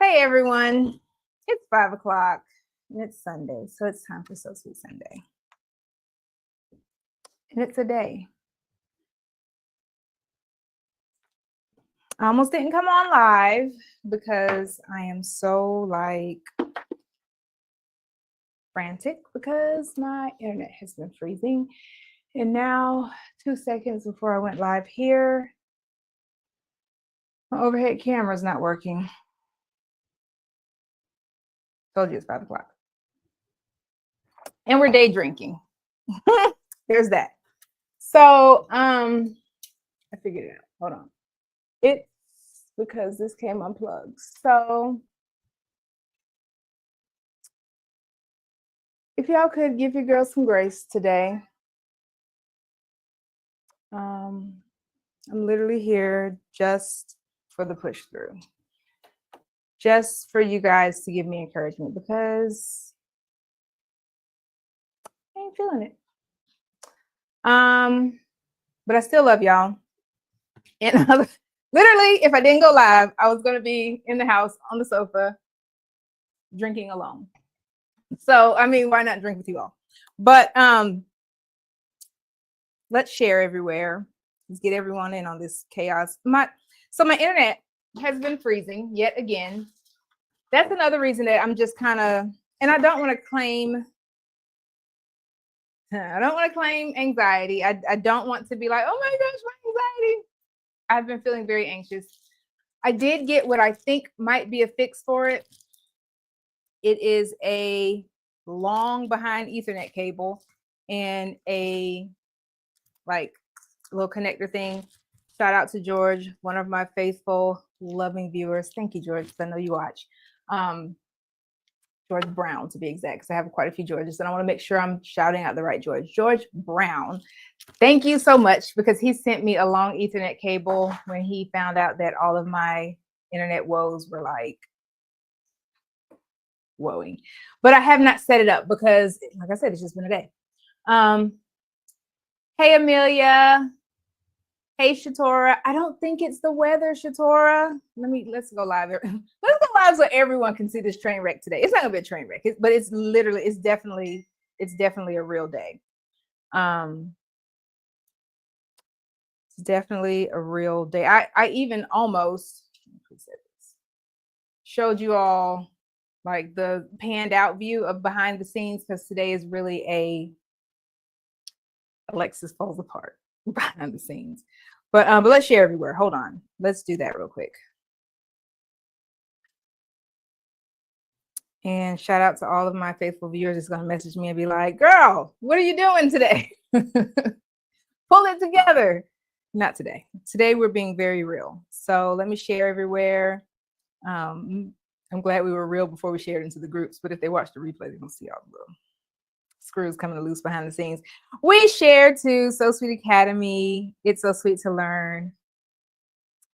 Hey everyone, it's 5 o'clock and it's Sunday, so it's time for So Sweet Sunday. And it's a day. I almost didn't come on live because I am so frantic because my internet has been freezing. And now 2 seconds before I went live here, my overhead camera's not working. Told you it's 5 o'clock. And we're day drinking. There's that. So I figured it out. Hold on. It's because this came unplugged. So if y'all could give your girls some grace today. I'm literally here just for the push through. Just for you guys to give me encouragement because I ain't feeling it. But I still love y'all. And literally, if I didn't go live, I was gonna be in the house on the sofa drinking alone. So I mean, why not drink with you all? But let's share everywhere. Let's get everyone in on this chaos. My internet has been freezing yet again. That's another reason that I'm just kind of, and I don't want to claim anxiety. I don't want to be like, oh my gosh, my anxiety. I've been feeling very anxious. I did get what I think might be a fix for it. It is a long behind Ethernet cable and a little connector thing. Shout out to George, one of my faithful, loving viewers. Thank you, George, because I know you watch. George Brown, to be exact, because I have quite a few Georges, and I want to make sure I'm shouting out the right George. George Brown, thank you so much, because he sent me a long Ethernet cable when he found out that all of my internet woes were woeing. But I have not set it up because, like I said, it's just been a day. Hey, Amelia. Hey, Shatora. I don't think it's the weather, Shatora. Let's go live. Let's go live so everyone can see this train wreck today. It's not gonna be a train wreck, but it's definitely a real day. It's definitely a real day. I even almost showed you all like the panned out view of behind the scenes, because today is really a Alexis falls apart behind the scenes. But let's share everywhere. Hold on. Let's do that real quick. And shout out to all of my faithful viewers that's going to message me and be like, girl, what are you doing today? Pull it together. Not today. Today we're being very real. So let me share everywhere. I'm glad we were real before we shared into the groups, but if they watch the replay, they're going to see all the little screws coming loose behind the scenes. We share to So Sweet Academy. It's so sweet to learn.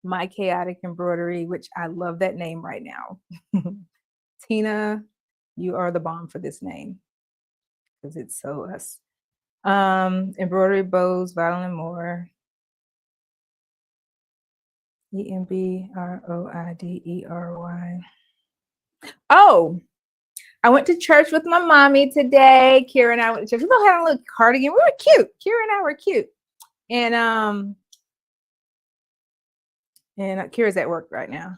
My Chaotic Embroidery, which I love that name right now. Tina, you are the bomb for this name because it's so us. Embroidery Bows, Violin and More. Embroidery. Oh, I went to church with my mommy today. Kira and I went to church. We both had a little cardigan. We were cute. Kira and I were cute. And Kira's at work right now.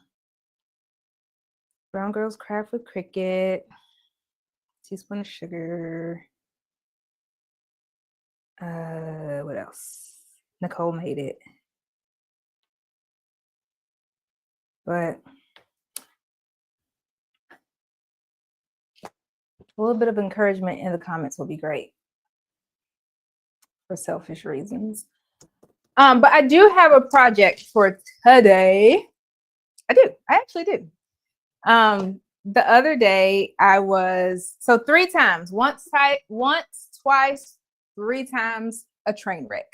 Brown Girls Craft with Cricket. Teaspoon of sugar. What else? Nicole made it. But a little bit of encouragement in the comments will be great for selfish reasons. But I do have a project for today. I actually do. The other day I was, 3 times, once, twice, 3 times a train wreck.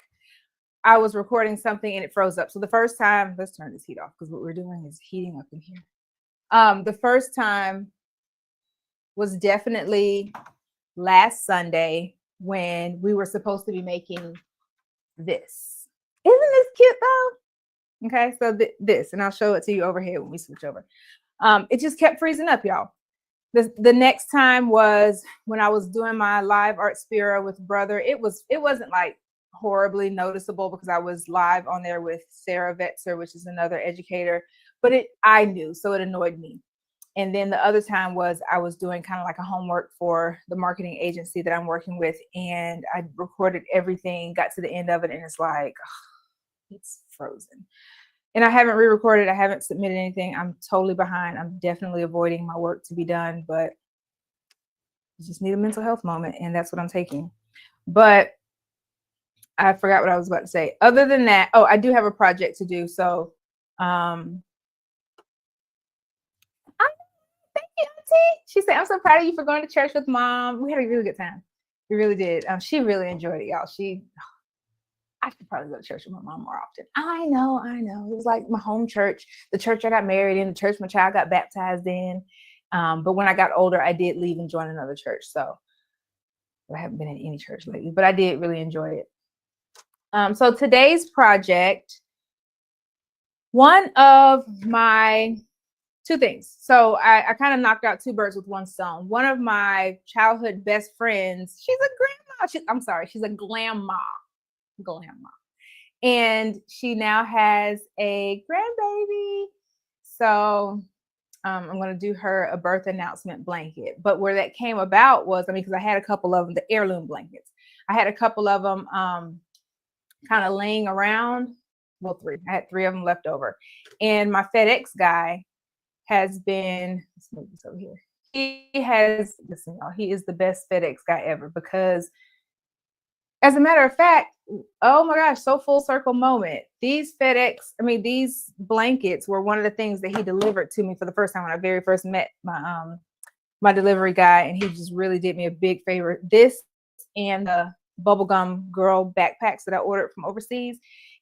I was recording something and it froze up. So the first time, let's turn this heat off because what we're doing is heating up in here. The first time was definitely last Sunday when we were supposed to be making this. Isn't this cute though? Okay, so this, and I'll show it to you over here when we switch over. It just kept freezing up, y'all. The next time was when I was doing my live art spira with brother. It wasn't like horribly noticeable because I was live on there with Sarah Vetzer, which is another educator, but I knew, so it annoyed me. And then the other time was I was doing kind of like a homework for the marketing agency that I'm working with, and I recorded everything, got to the end of it, and it's like, oh, it's frozen. And I haven't re-recorded. I haven't submitted anything. I'm totally behind. I'm definitely avoiding my work to be done, but I just need a mental health moment, and that's what I'm taking. But I forgot what I was about to say. Other than that, oh, I do have a project to do. So, thank you, Auntie. She said, "I'm so proud of you for going to church with Mom. We had a really good time. We really did. She really enjoyed it, y'all. I should probably go to church with my mom more often. I know. It was like my home church, the church I got married in, the church my child got baptized in. But when I got older, I did leave and join another church. So I haven't been in any church lately, but I did really enjoy it. So today's project, one of my two things. So I kind of knocked out two birds with one stone. One of my childhood best friends, she's a grandma. She's a glamma. And she now has a grandbaby. So I'm going to do her a birth announcement blanket. But where that came about was, because I had a couple of them, the heirloom blankets. I had a couple of them kind of laying around. Well, three. I had three of them left over. And my FedEx guy has been, let's move this over here. Listen, y'all, he is the best FedEx guy ever, because as a matter of fact, oh my gosh, so full circle moment. These blankets were one of the things that he delivered to me for the first time when I very first met my delivery guy, and he just really did me a big favor. This and the bubblegum girl backpacks that I ordered from overseas,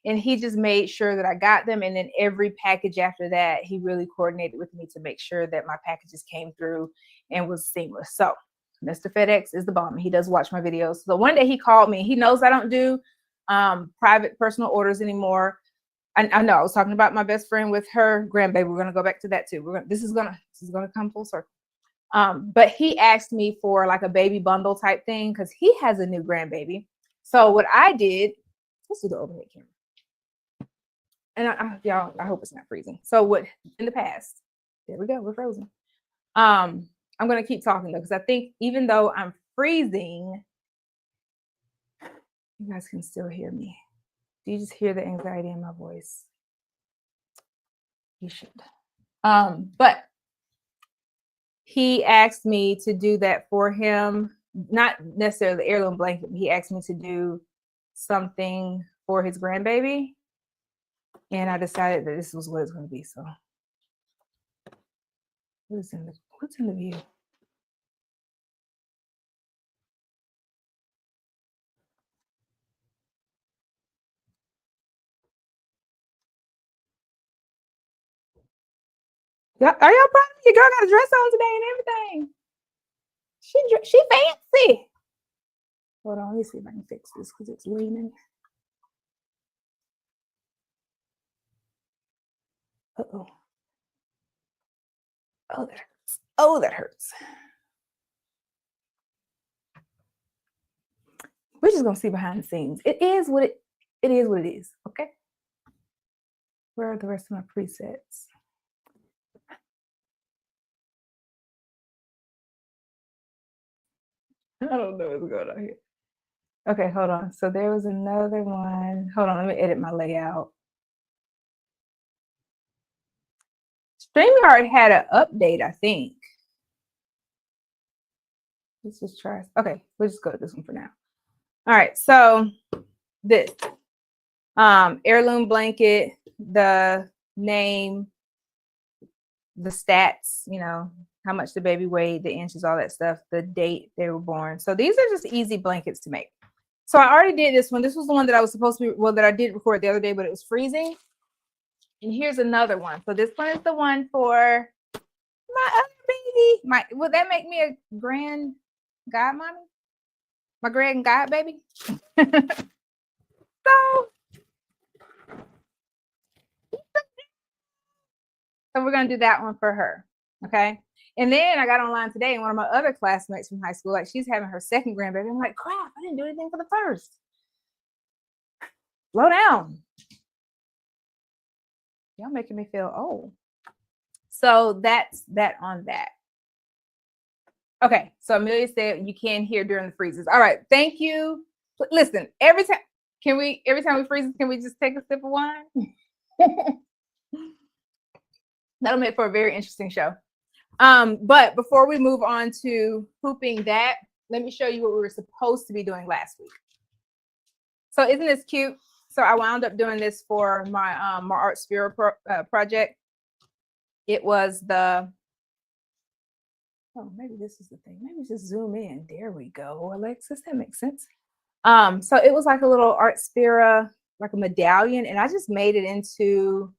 and he just made sure that I got them. And then every package after that, he really coordinated with me to make sure that my packages came through and was seamless. So Mr. FedEx is the bomb. He does watch my videos. So one day he called me. He knows I don't do private personal orders anymore. I know I was talking about my best friend with her grandbaby. We're gonna go back to that too. This is gonna come full circle. But he asked me for like a baby bundle type thing because he has a new grandbaby. So what I did, let's do the overhead camera. And y'all, I hope it's not freezing. So what in the past, there we go, we're frozen. I'm going to keep talking though, because I think even though I'm freezing, you guys can still hear me. Do you just hear the anxiety in my voice? You should. But he asked me to do that for him, not necessarily the heirloom blanket, but he asked me to do something for his grandbaby. And I decided that this was what it's going to be. So what's in the view? Are y'all proud of me? Your girl got a dress on today and everything. She fancy. Hold on, let me see if I can fix this because it's leaning. Uh-oh. Oh, that hurts. Oh, that hurts. We're just gonna see behind the scenes. It is what it is. Okay. Where are the rest of my presets? I don't know what's going on here. Okay, hold on. So there was another one. Hold on, let me edit my layout. StreamYard had an update, I think. Let's just try. Okay, we'll just go to this one for now. All right, so this heirloom blanket, the name, the stats, how much the baby weighed, the inches, all that stuff, the date they were born. So these are just easy blankets to make. So I already did this one. This was the one that I was supposed to that I did record the other day, but it was freezing. And here's another one. So this one is the one for my other baby. Would that make me a grand godmommy? My grand god baby? So So we're going to do that one for her. Okay. And then I got online today, and one of my other classmates from high school, like she's having her second grandbaby. I'm like, crap, I didn't do anything for the first. Slow down. Y'all making me feel old. So that's that on that. Okay. So Amelia said you can hear during the freezes. All right. Thank you. Listen, every time we freeze, can we just take a sip of wine? That'll make for a very interesting show. But before we move on to hooping that, let me show you what we were supposed to be doing last week. So isn't this cute? So I wound up doing this for my my art sphere project. It was the, oh, maybe this is the thing. Maybe just zoom in. There we go, Alexis. That makes sense. So it was like a little art sphere, like a medallion, and I just made it into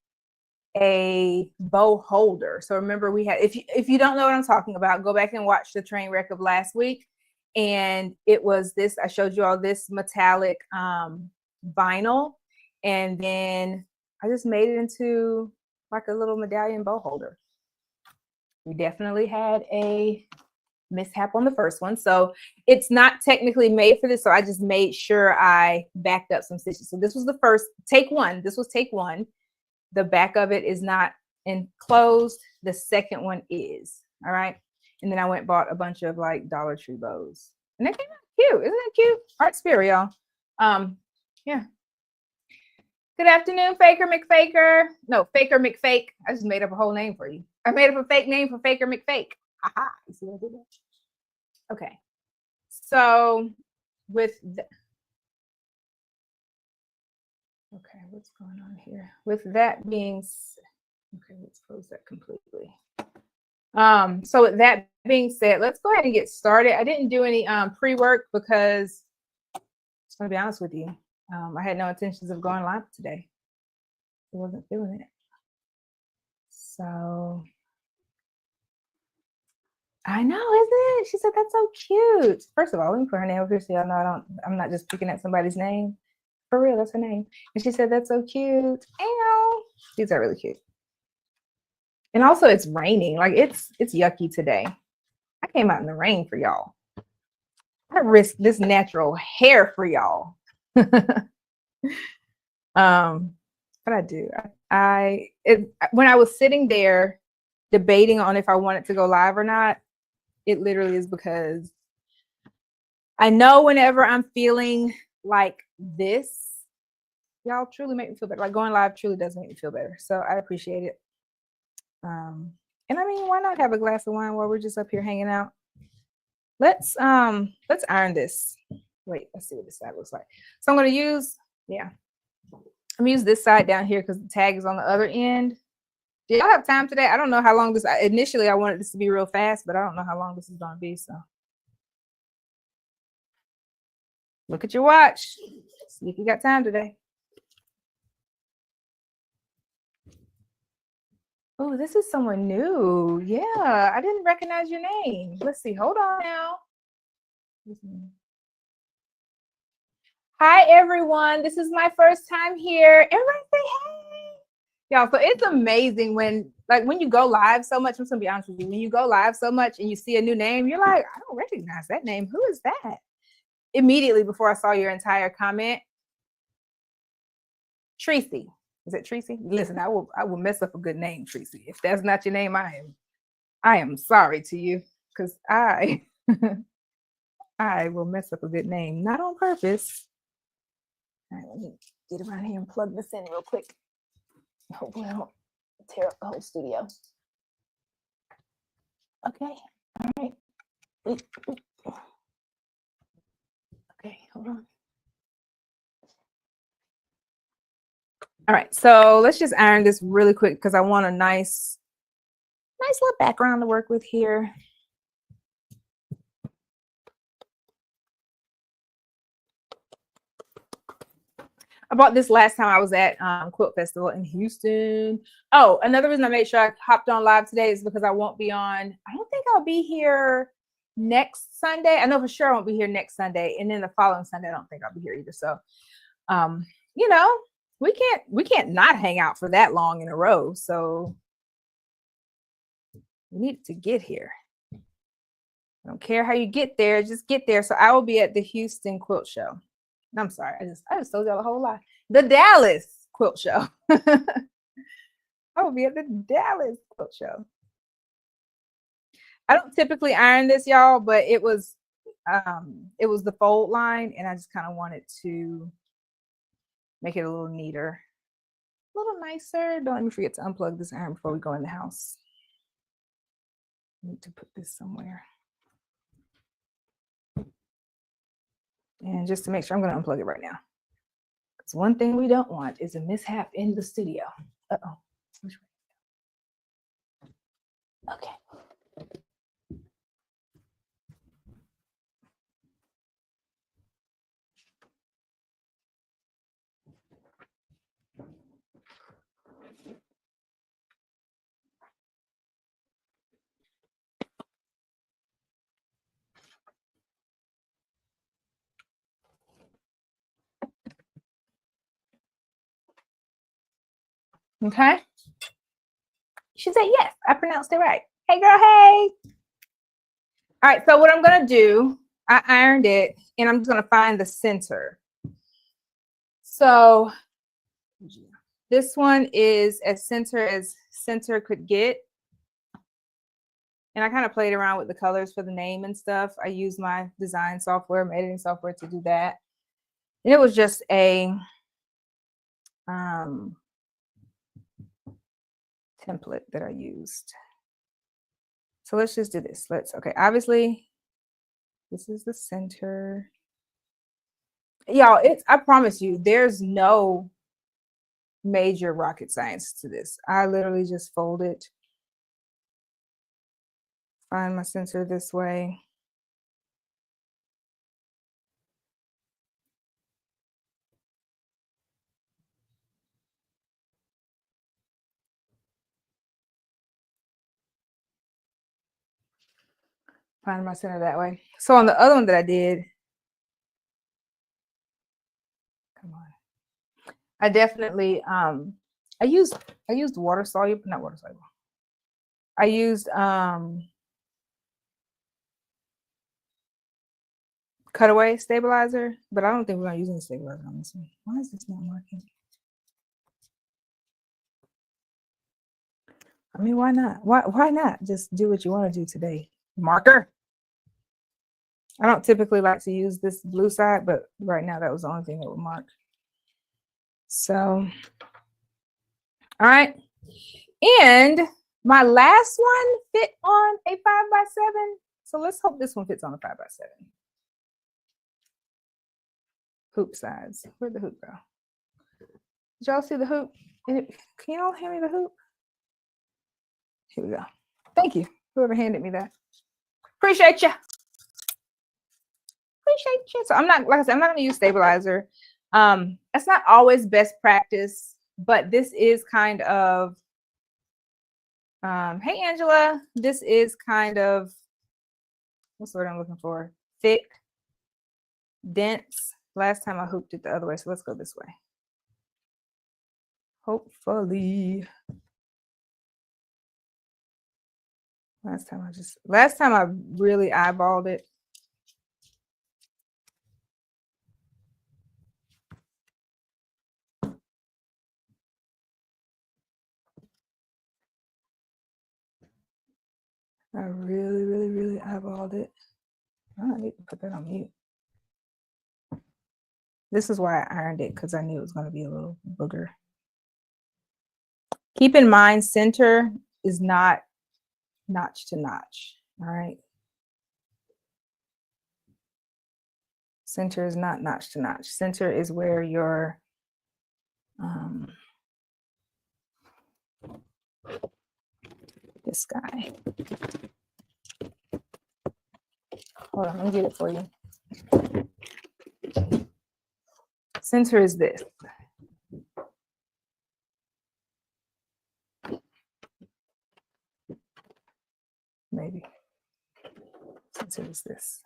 a bow holder. So remember, we had, if you don't know what I'm talking about, go back and watch the train wreck of last week. And it was this, I showed you all this metallic vinyl, and then I just made it into like a little medallion bow holder. We definitely had a mishap on the first one, so it's not technically made for this, so I just made sure I backed up some stitches. So this was the first take one. This was take one. The back of it is not enclosed. The second one is. All right. And then I went and bought a bunch of like Dollar Tree bows. And they came out cute. Isn't it cute? Art Spirit, y'all. Yeah. Good afternoon, Faker McFaker. No, Faker McFake. I just made up a whole name for you. I made up a fake name for Faker McFake. Haha. You see what I did there? Okay. So with okay, what's going on here? With that being said, okay, let's close that completely. So with that being said, let's go ahead and get started. I didn't do any pre-work because I'm gonna be honest with you. I had no intentions of going live today. I wasn't feeling it. So I know, isn't it? She said that's so cute. First of all, let me put her name up here so y'all know I'm not just picking at somebody's name. For real, that's her name. And she said, that's so cute. Ow. These are really cute. And also it's raining. Like it's yucky today. I came out in the rain for y'all. I risked this natural hair for y'all. But I do. When I was sitting there debating on if I wanted to go live or not, it literally is because I know whenever I'm feeling like this, y'all truly make me feel better. Like going live truly does make me feel better. So I appreciate it. And I mean, why not have a glass of wine while we're just up here hanging out? Let's iron this. Wait, let's see what this side looks like. So I'm gonna use, I'm gonna use this side down here because the tag is on the other end. Do y'all have time today? I don't know how long this, initially I wanted this to be real fast, but I don't know how long this is gonna be, so. Look at your watch. See if you got time today. Oh, this is someone new. Yeah, I didn't recognize your name. Let's see. Hold on now. Hi, everyone. This is my first time here. Everybody say hey. Y'all, so it's amazing when you go live so much. I'm just gonna be honest with you. When you go live so much and you see a new name, you're like, I don't recognize that name. Who is that? Immediately before I saw your entire comment, Tracy. Is it Tracy? Listen, I will mess up a good name, Tracy. If that's not your name, I am sorry to you, because I will mess up a good name, not on purpose. All right, let me get around here and plug this in real quick. Hopefully I don't tear up the whole studio. Okay, all right. Okay, hold on. All right, so let's just iron this really quick because I want a nice little background to work with here. I bought this last time I was at Quilt Festival in Houston. Oh, another reason I made sure I hopped on live today is because I won't be on. I don't think I'll be here next Sunday. I know for sure I won't be here next Sunday, and then the following Sunday I don't think I'll be here either. So, you know, we can't not hang out for that long in a row. So We need to get here. I don't care how you get there, just get there. So I will be at the Houston Quilt Show. I'm sorry, I just told y'all a whole lot. The Dallas Quilt Show. I will be at the Dallas Quilt Show. I don't typically iron this, y'all, but it was the fold line, and I just kind of wanted to make it a little neater, a little nicer. Don't let me forget to unplug this iron before we go in the house. I need to put this somewhere. And just to make sure, I'm going to unplug it right now. Because one thing we don't want is a mishap in the studio. Uh-oh. Okay. Okay. She said, yes, I pronounced it right. Hey, girl, hey. All right, so what I'm going to do, I ironed it, and I'm just going to find the center. So this one is as center could get. And I kind of played around with the colors for the name and stuff. I used my design software, my editing software to do that. And it was just a template that I used. So let's just do this. Okay, obviously, this is the center. Y'all, I promise you, there's no major rocket science to this. I literally just fold it, find my center this way. Find my center that way. So on the other one that I did, come on, I definitely I used water soluble, not water soluble. I used cutaway stabilizer, but I don't think we're gonna use any stabilizer on this one. Why is this not working? I mean, why not? Why not just do what you want to do today? Marker. I don't typically like to use this blue side, but right now that was the only thing that would mark. So, all right. And my last one fit on a 5x7. So let's hope this one fits on a 5x7. Hoop size. Where'd the hoop go? Did y'all see the hoop? Can y'all hand me the hoop? Here we go. Thank you, whoever handed me that. Appreciate you. Appreciate you. So I'm not, like I said, I'm not going to use stabilizer. That's not always best practice, but this is kind of, hey, Angela, this is kind of, what's the word I'm looking for? Thick, dense. Last time I hooped it the other way, so let's go this way. Hopefully. Last time I really eyeballed it. I really eyeballed it. I need to put that on mute. This is why I ironed it, because I knew it was going to be a little booger. Keep in mind, center is not notch to notch. All right. Center is not notch to notch. Center is where your this guy. Hold on, let me get it for you. Center is this. Maybe. Center is this.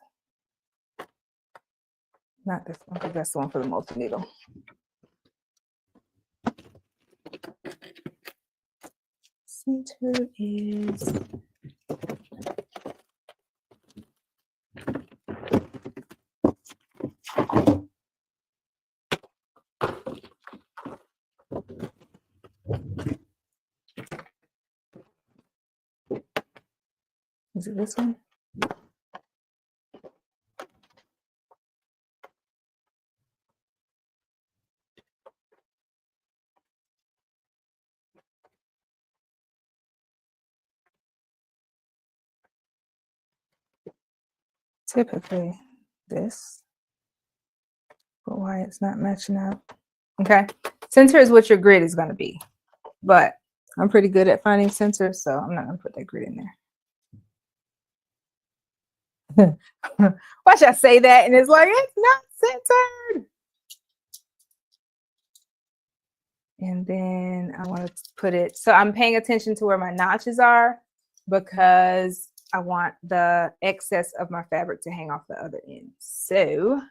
Not this one, because that's the one for the multi-needle. Center is Is it this one? Typically this, but why it's not matching up. Okay, center is what your grid is going to be, but I'm pretty good at finding center, so I'm not going to put that grid in there. Watch I say that and it's like, it's not centered. And then I want to put it, so I'm paying attention to where my notches are because I want the excess of my fabric to hang off the other end. So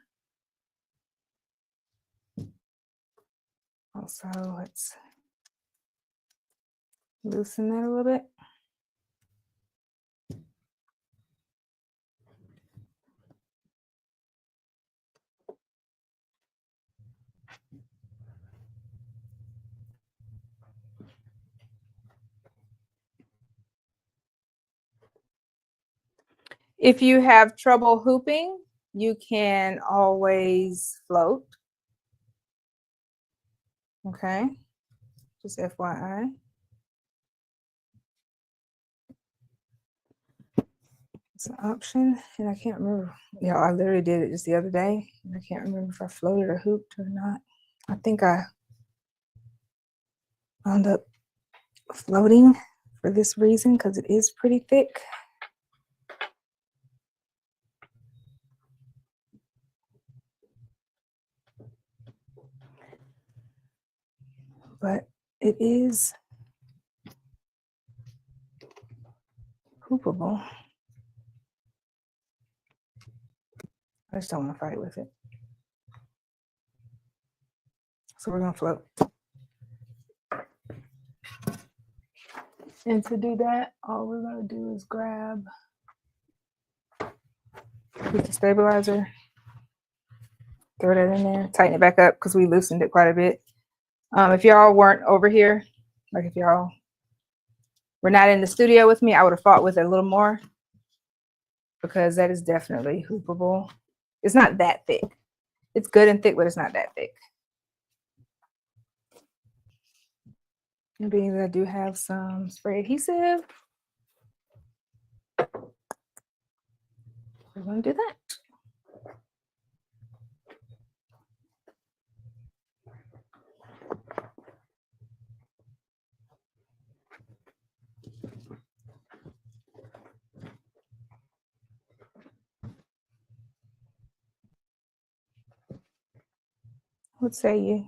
also let's loosen that a little bit. If you have trouble hooping, you can always float. Okay, just FYI. It's an option, and I can't remember. Yeah, I literally did it just the other day, and I can't remember if I floated or hooped or not. I think I wound up floating for this reason because it is pretty thick. But it is hoopable. I just don't want to fight with it. So we're going to float. And to do that, all we're going to do is grab the stabilizer, throw that in there, tighten it back up because we loosened it quite a bit. If y'all weren't over here, like if y'all were not in the studio with me, I would have fought with it a little more because that is definitely hoopable. It's not that thick. It's good and thick, but it's not that thick. And being that I do have some spray adhesive, we're going to do that. What say you?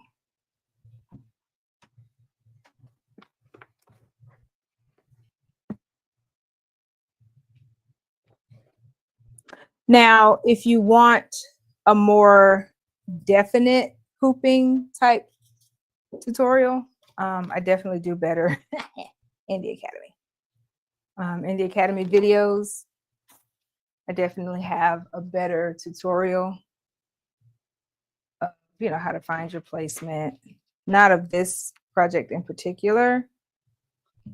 Now, if you want a more definite hooping type tutorial, I definitely do better in the Academy. In the Academy videos, I definitely have a better tutorial of, you know, how to find your placement, not of this project in particular,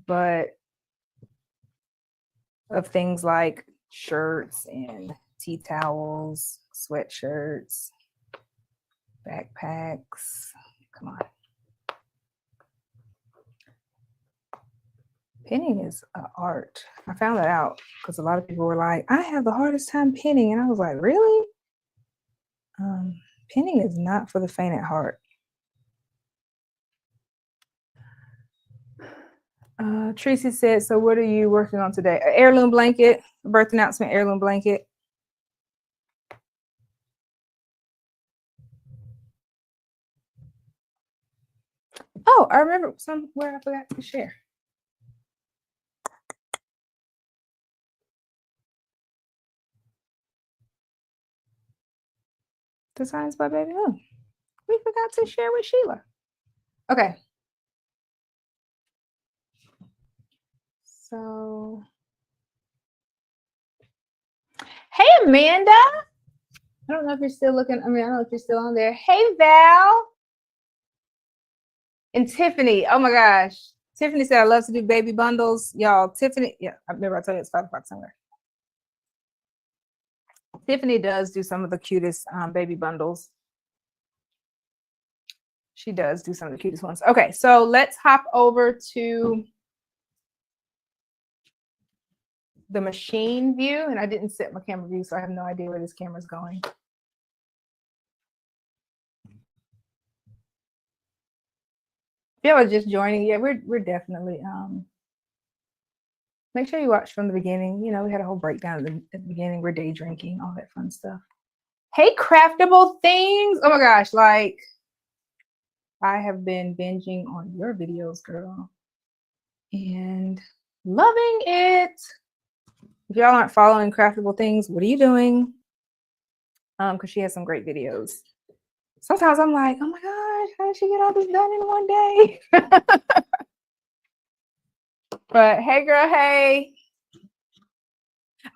but of things like shirts and tea towels, sweatshirts, backpacks. Come on. Pinning is an art. I found that out because a lot of people were like, I have the hardest time pinning. And I was like, really? Pinning is not for the faint at heart. Tracy said, so what are you working on today? An heirloom blanket, a birth announcement heirloom blanket. Oh, I remember somewhere I forgot to share. Designs by Baby Moon. We forgot to share with Sheila. Okay. So, hey, Amanda. I don't know if you're still looking. I mean, I don't know if you're still on there. Hey, Val. And Tiffany. Oh my gosh. Tiffany said, I love to do baby bundles. Y'all, Tiffany. Yeah, I remember I told you it's 5 o'clock somewhere. Tiffany does do some of the cutest baby bundles. She does do some of the cutest ones. Okay, so let's hop over to the machine view. And I didn't set my camera view, so I have no idea where this camera's going. If y'all are just joining, yeah, we're definitely make sure you watch from the beginning. You know, we had a whole breakdown at the beginning. We're day drinking, all that fun stuff. Hey, craftable things. Oh my gosh, like I have been binging on your videos, girl, and loving it. If y'all aren't following craftable things, what are you doing? Because she has some great videos. Sometimes I'm like, oh my gosh, how did she get all this done in one day? But hey, girl, hey.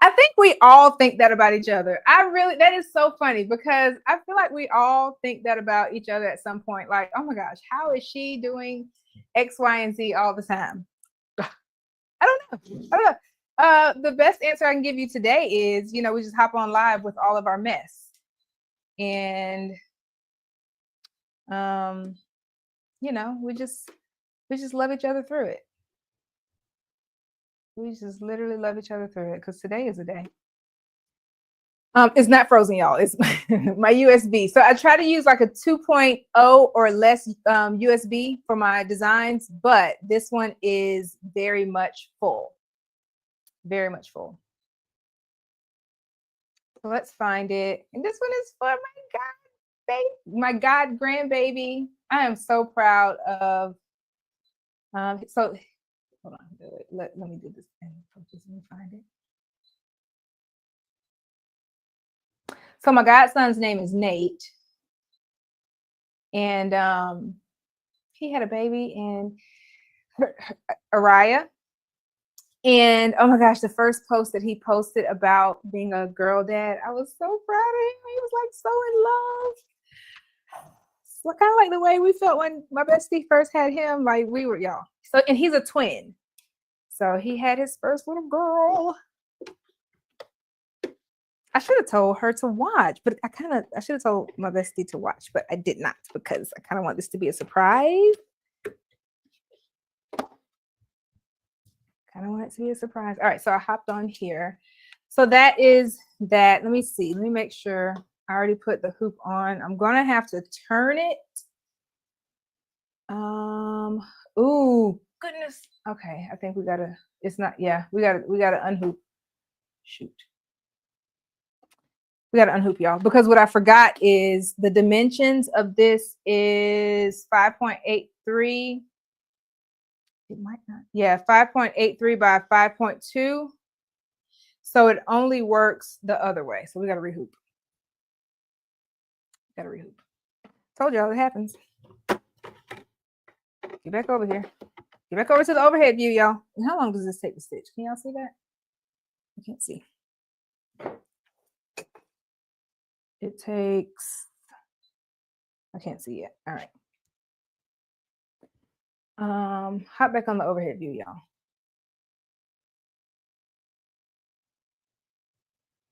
I think we all think that about each other. That is so funny because I feel like we all think that about each other at some point. Like, oh my gosh, how is she doing X, Y, and Z all the time? I don't know. The best answer I can give you today is, you know, we just hop on live with all of our mess. And, you know, we just love each other through it. We just literally love each other through it because today is a day. It's not frozen, y'all. It's my USB. So I try to use like a 2.0 or less USB for my designs, but this one is very much full. Very much full. So let's find it. And this one is for my God grandbaby. I am so proud of. So hold on. Let me do this and let me find it. So my godson's name is Nate. And he had a baby and Araya. And oh my gosh, the first post that he posted about being a girl dad, I was so proud of him. He was like so in love. So kind of like the way we felt when my bestie first had him, like we were, y'all. So, and he's a twin. So he had his first little girl. I should have told her to watch, but I should have told my bestie to watch, but I did not because I kind of want this to be a surprise. Kind of want it to be a surprise. All right, so I hopped on here. So that is that. Let me see. Let me make sure I already put the hoop on. I'm gonna have to turn it. Ooh, goodness. Okay, I think we gotta. It's not. Yeah, we gotta unhoop. Shoot. We got to unhoop, y'all, because what I forgot is the dimensions of this is 5.83. It might not. Yeah, 5.83 by 5.2. So it only works the other way. So we got to rehoop. Got to rehoop. Told y'all it happens. Get back over here. Get back over to the overhead view, y'all. And how long does this take to stitch? Can y'all see that? I can't see. It takes, I can't see it. All right. Hop back on the overhead view, y'all.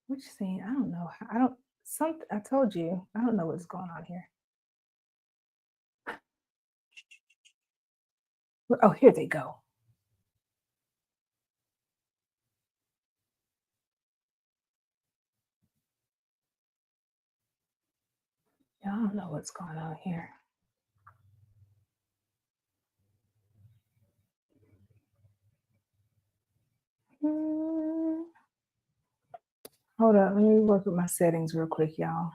What you saying? I don't know. I told you, I don't know what's going on here. Oh, here they go. I don't know what's going on here. Hold up, let me work with my settings real quick, y'all.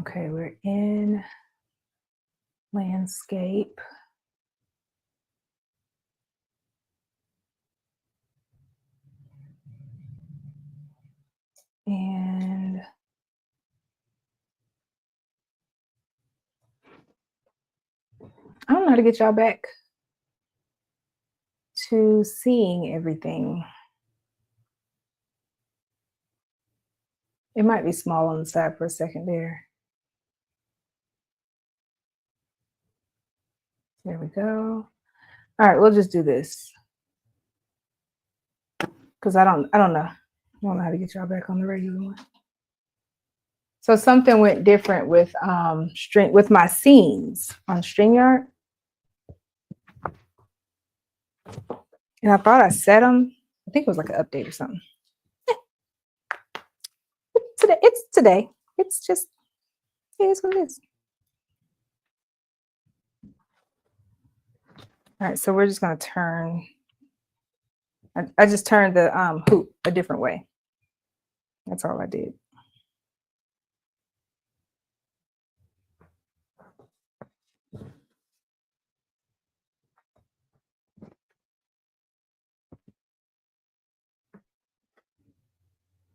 Okay, we're in landscape. And I don't know how to get y'all back to seeing everything. It might be small on the side for a second there. There we go. All right, we'll just do this. Because I don't know. I don't know how to get y'all back on the regular one. So something went different with with my scenes on StreamYard. And I thought I set them. I think it was like an update or something. It's today. It's just, it is what it is. All right, so we're just gonna turn. I just turned the hoop a different way. That's all I did.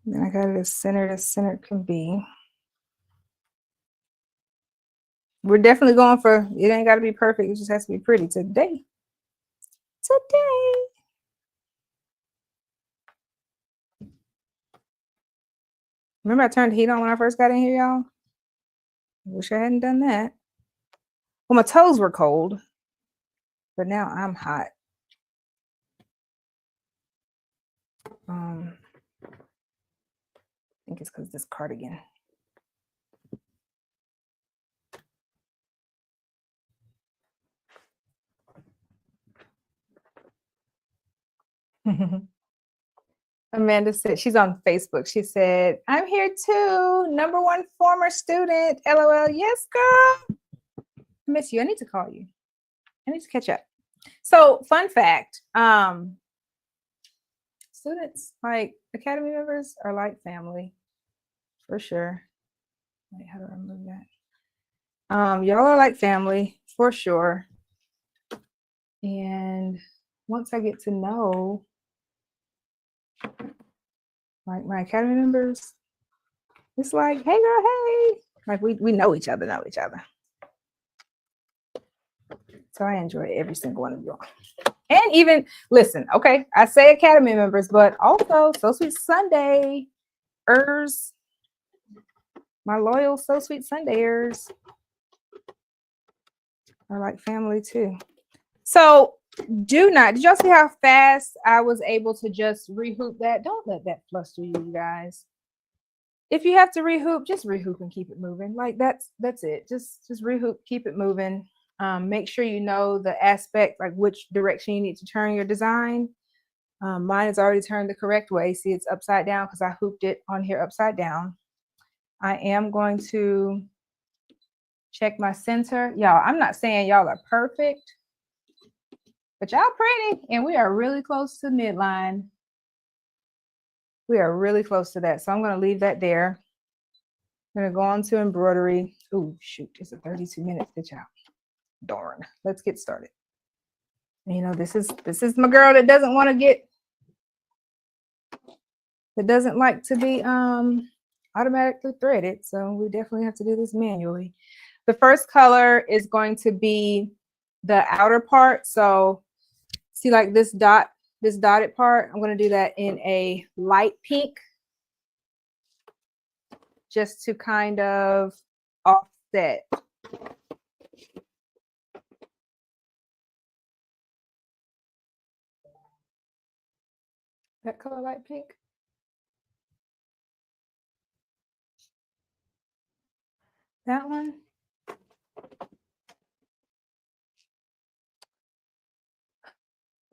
Then I got it as center can be. We're definitely going for, it ain't got to be perfect. It just has to be pretty today. Remember I turned the heat on when I first got in here, y'all? Wish I hadn't done that. Well, my toes were cold, but now I'm hot. I think it's because this cardigan. Amanda said, she's on Facebook. She said, I'm here too. #1 former student. LOL. Yes, girl. I miss you. I need to call you. I need to catch up. So, fun fact. Students, like Academy members, are like family. For sure. Wait, how do I remove that? Y'all are like family, for sure. And once I get to know like my Academy members, it's like, hey girl, hey. Like we know each other. So I enjoy every single one of you all. And even, listen, okay, I say Academy members, but also So Sweet Sundayers, my loyal So Sweet Sundayers are like family too. So did y'all see how fast I was able to just rehoop that? Don't let that fluster you guys. If you have to rehoop, just rehoop and keep it moving. Like that's it. Just rehoop, keep it moving. Make sure you know the aspect, like which direction you need to turn your design. Mine is already turned the correct way. See, it's upside down because I hooped it on here upside down. I am going to check my center. Y'all, I'm not saying y'all are perfect, but y'all pretty, and we are really close to midline. We are really close to that. So I'm going to leave that there. I'm going to go on to embroidery. Oh, shoot. It's a 32-minute stitch out. Darn. Let's get started. You know, this is my girl that doesn't want to get, that doesn't like to be automatically threaded. So we definitely have to do this manually. The first color is going to be the outer part. So see, like this dotted part, I'm going to do that in a light pink, just to kind of offset. That color light pink. That one.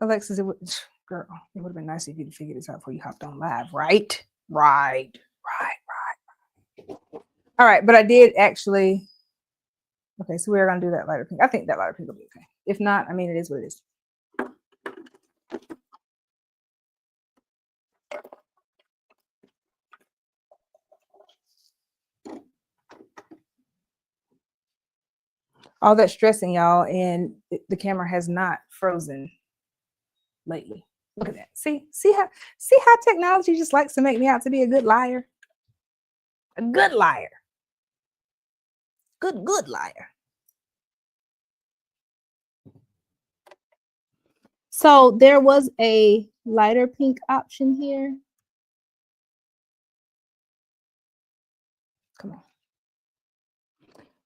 Alexis, girl, it would have been nice if you'd figured this out before you hopped on live, right? Right. All right, but I did actually. Okay, so we're gonna do that lighter pink. I think that lighter pink will be okay. If not, I mean, it is what it is. All that stressing, y'all, and the camera has not frozen lately. Look at that. See how technology just likes to make me out to be a good liar. A good liar. Good liar. So there was a lighter pink option here. Come on.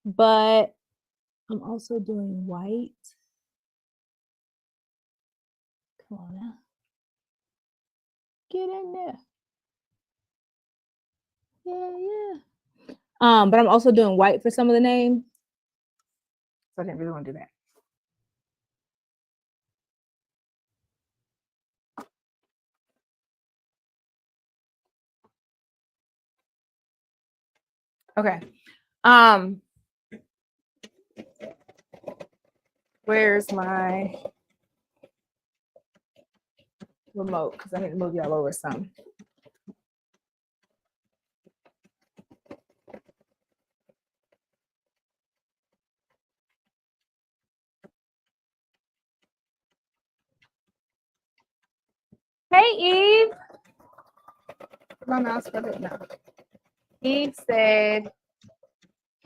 But I'm also doing white. Come on now. Get in there. Yeah. But I'm also doing white for some of the names. So I didn't really want to do that. Okay. Where's my remote? Because I need to move y'all over some. Hey, Eve. My mouse for it now. Eve said,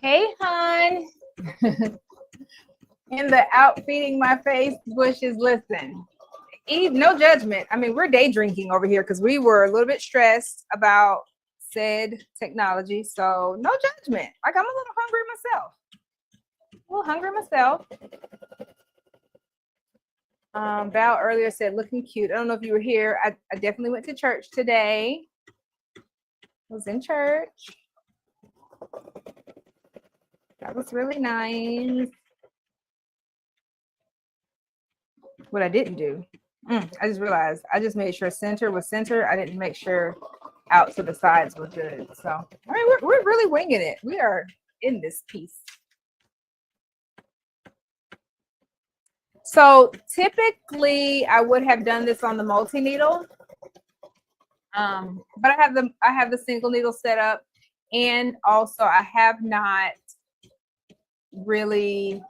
"Hey, hon." In the out feeding my face bushes. Listen, Eve, no judgment. I mean, we're day drinking over here because we were a little bit stressed about said technology. So no judgment. Like, I'm a little hungry myself. Val earlier said looking cute. I don't know if you were here. I definitely went to church today. Was in church. That was really nice. What I didn't do, I just realized I just made sure center was center. I didn't make sure out to the sides were good. So, I mean, we're really winging it. We are in this piece. So typically I would have done this on the multi-needle. But I have the single needle set up, and also I have not really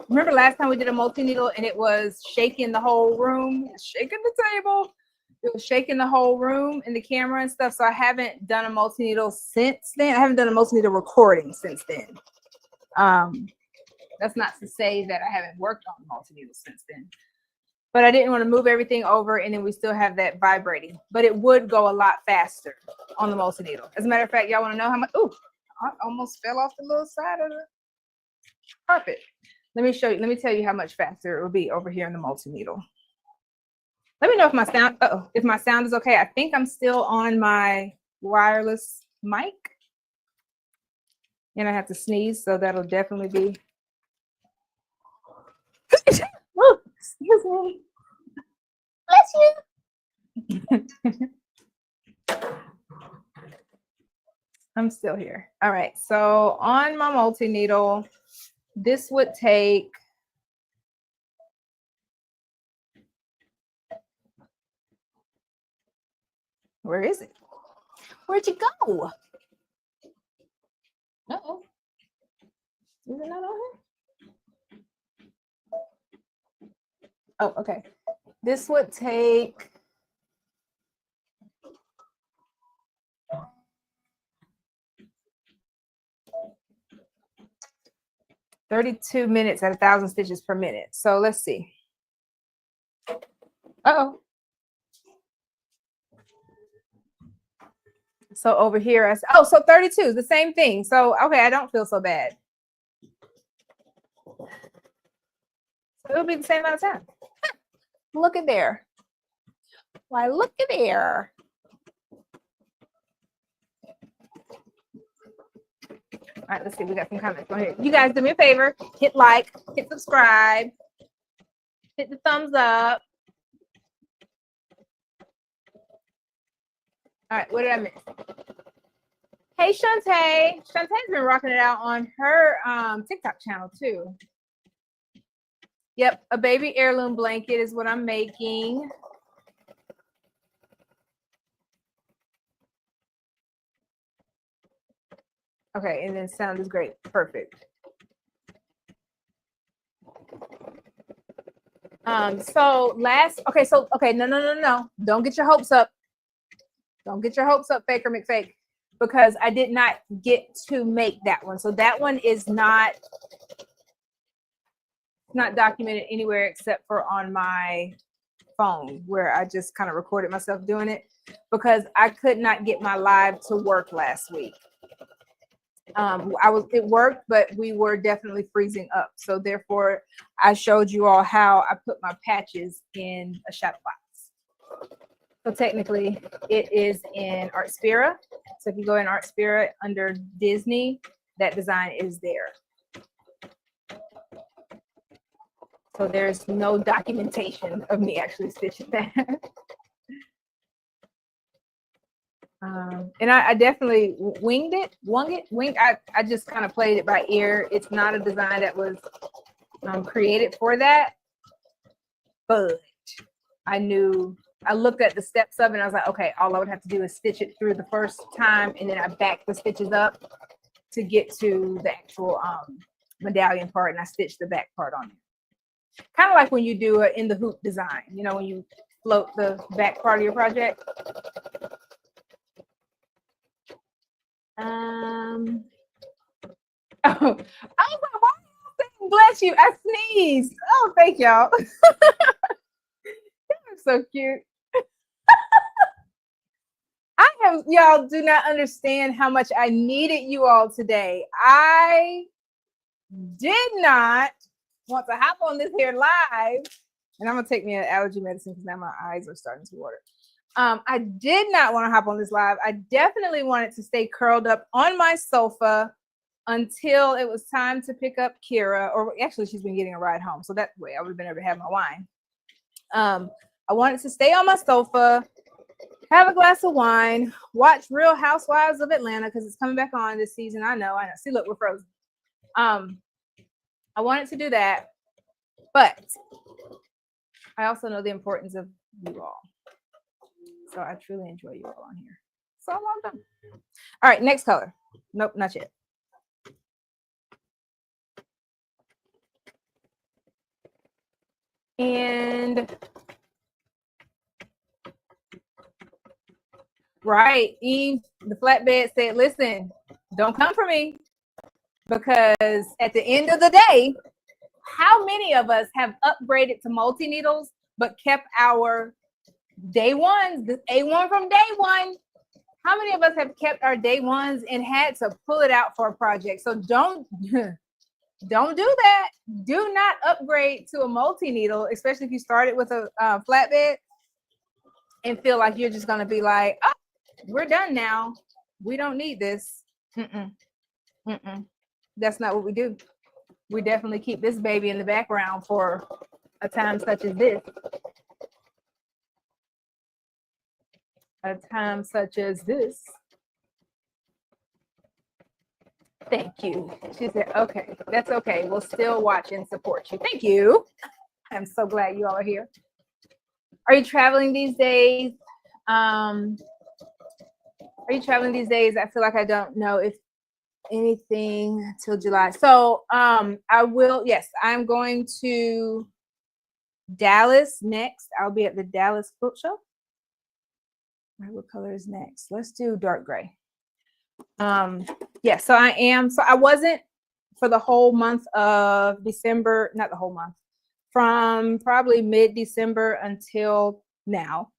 remember last time we did a multi-needle and it was shaking the whole room, shaking the table, it was shaking the whole room and the camera and stuff. So I haven't done a multi-needle since then. I haven't done a multi-needle recording since then. That's not to say that I haven't worked on multi-needle since then, but I didn't want to move everything over and then we still have that vibrating, but it would go a lot faster on the multi-needle. As a matter of fact, y'all want to know how much? Ooh, I almost fell off the little side of the carpet. Let me show you. Let me tell you how much faster it will be over here in the multi-needle. Let me know if my sound, if my sound is okay. I think I'm still on my wireless mic, and I have to sneeze, so that'll definitely be. Oh, excuse me. Bless you. I'm still here. All right. So on my multi-needle, this would take where is it? Where'd you go? Uh-oh. Is it not on here? Oh, okay. This would take 32 minutes at 1,000 stitches per minute. So let's see. Uh-oh. So over here, so 32 is the same thing. So, okay, I don't feel so bad. So it'll be the same amount of time. Look at there. Why, look at there. All right, let's see. We got some comments on here. You guys do me a favor. Hit like, hit subscribe, hit the thumbs up. All right, what did I miss? Hey, Shantae. Shantae's been rocking it out on her TikTok channel too. Yep, a baby heirloom blanket is what I'm making. Okay, and then sound is great. Perfect. No. Don't get your hopes up. Don't get your hopes up, Faker McFake, because I did not get to make that one. So that one is not documented anywhere except for on my phone, where I just kind of recorded myself doing it because I could not get my live to work last week. It worked, but we were definitely freezing up. So therefore I showed you all how I put my patches in a shadow box. So technically it is in Artspira. So if you go in Artspira under Disney, that design is there. So there's no documentation of me actually stitching that. And I definitely winged it. I just kind of played it by ear. It's not a design that was created for that, but I looked at the steps of it and I was like, okay, all I would have to do is stitch it through the first time, and then I back the stitches up to get to the actual medallion part, and I stitched the back part on it. Kind of like when you do in the hoop design, you know, when you float the back part of your project. Oh, I was like, why are you saying bless you? I sneezed. Oh, thank y'all. So cute. Y'all do not understand how much I needed you all today. I did not want to hop on this here live, and I'm gonna take me an allergy medicine because now my eyes are starting to water. I did not want to hop on this live. I definitely wanted to stay curled up on my sofa until it was time to pick up Kira, or actually she's been getting a ride home, so that way I would have been able to have my wine. I wanted to stay on my sofa, have a glass of wine, watch Real Housewives of Atlanta because it's coming back on this season. I know. See, look, we're frozen. I wanted to do that, but I also know the importance of you all. So I truly enjoy you all on here. So I'm all done. All right, next color. Nope, not yet. And right, Eve, the flatbed said, listen, don't come for me, because at the end of the day, how many of us have upgraded to multi-needles but kept our day ones, the A1 from day one? How many of us have kept our day ones and had to pull it out for a project? So don't do that. Do not upgrade to a multi-needle, especially if you started with a flatbed and feel like you're just going to be like, oh, we're done now. We don't need this. That's not what we do. We definitely keep this baby in the background for a time such as this. A time such as this. Thank you. She said, okay, that's okay. We'll still watch and support you. Thank you. I'm so glad you all are here. Are you traveling these days? I feel like I don't know if anything till July. So I will, yes, I'm going to Dallas next. I'll be at the Dallas Quilt Show. All right, what color is next? Let's do dark gray. Yeah, so I am. So I wasn't for the whole month of December, not the whole month, from probably mid-December until now.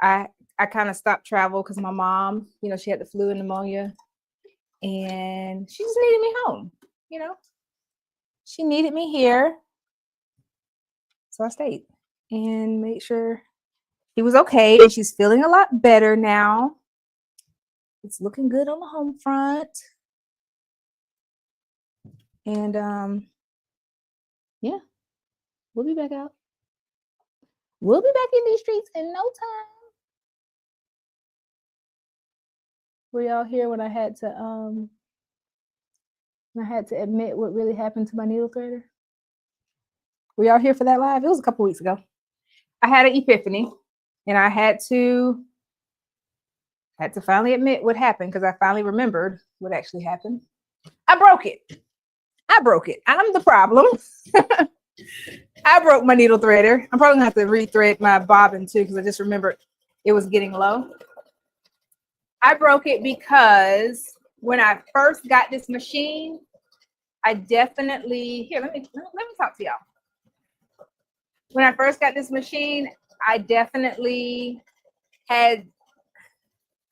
I kind of stopped travel because my mom, you know, she had the flu and pneumonia, and she just needed me home, you know. She needed me here. So I stayed and made sure she was okay, and she's feeling a lot better now. It's looking good on the home front. And yeah, we'll be back out. We'll be back in these streets in no time. Were y'all here when I had to admit what really happened to my needle threader? Were y'all here for that live? It was a couple weeks ago. I had an epiphany, and I had to finally admit what happened, because I finally remembered what actually happened. I broke it. I'm the problem. I broke my needle threader. I'm probably gonna have to rethread my bobbin too, because I just remembered it was getting low. I broke it because when I first got this machine, I definitely, here, let me talk to y'all. When I first got this machine, I definitely had,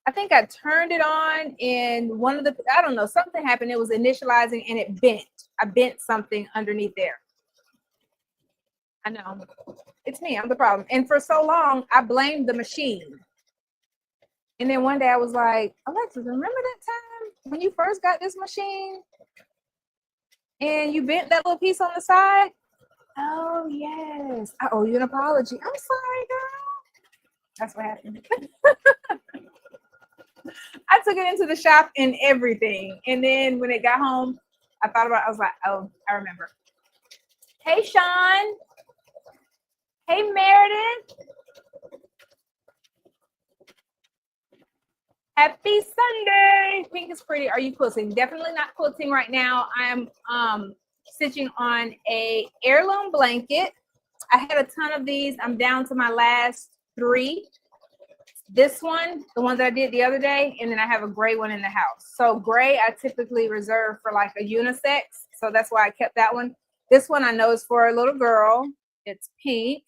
I think I turned it on, and one of the, I don't know, something happened. It was initializing and it bent. I bent something underneath there. I know. It's me. I'm the problem. And for so long, I blamed the machine. And then one day I was like, Alexa, remember that time when you first got this machine and you bent that little piece on the side? Oh, yes. I owe you an apology. I'm sorry, girl. That's what happened. I took it into the shop and everything. And then when it got home, I thought about it. I was like, oh, I remember. Hey, Sean. Hey, Meredith. Happy Sunday. Pink is pretty. Are you quilting? Definitely not quilting right now. I am stitching on a heirloom blanket. I had a ton of these. I'm down to my last 3. This one, the one that I did the other day, and then I have a gray one in the house. So gray I typically reserve for like a unisex. So that's why I kept that one. This one I know is for a little girl. It's pink.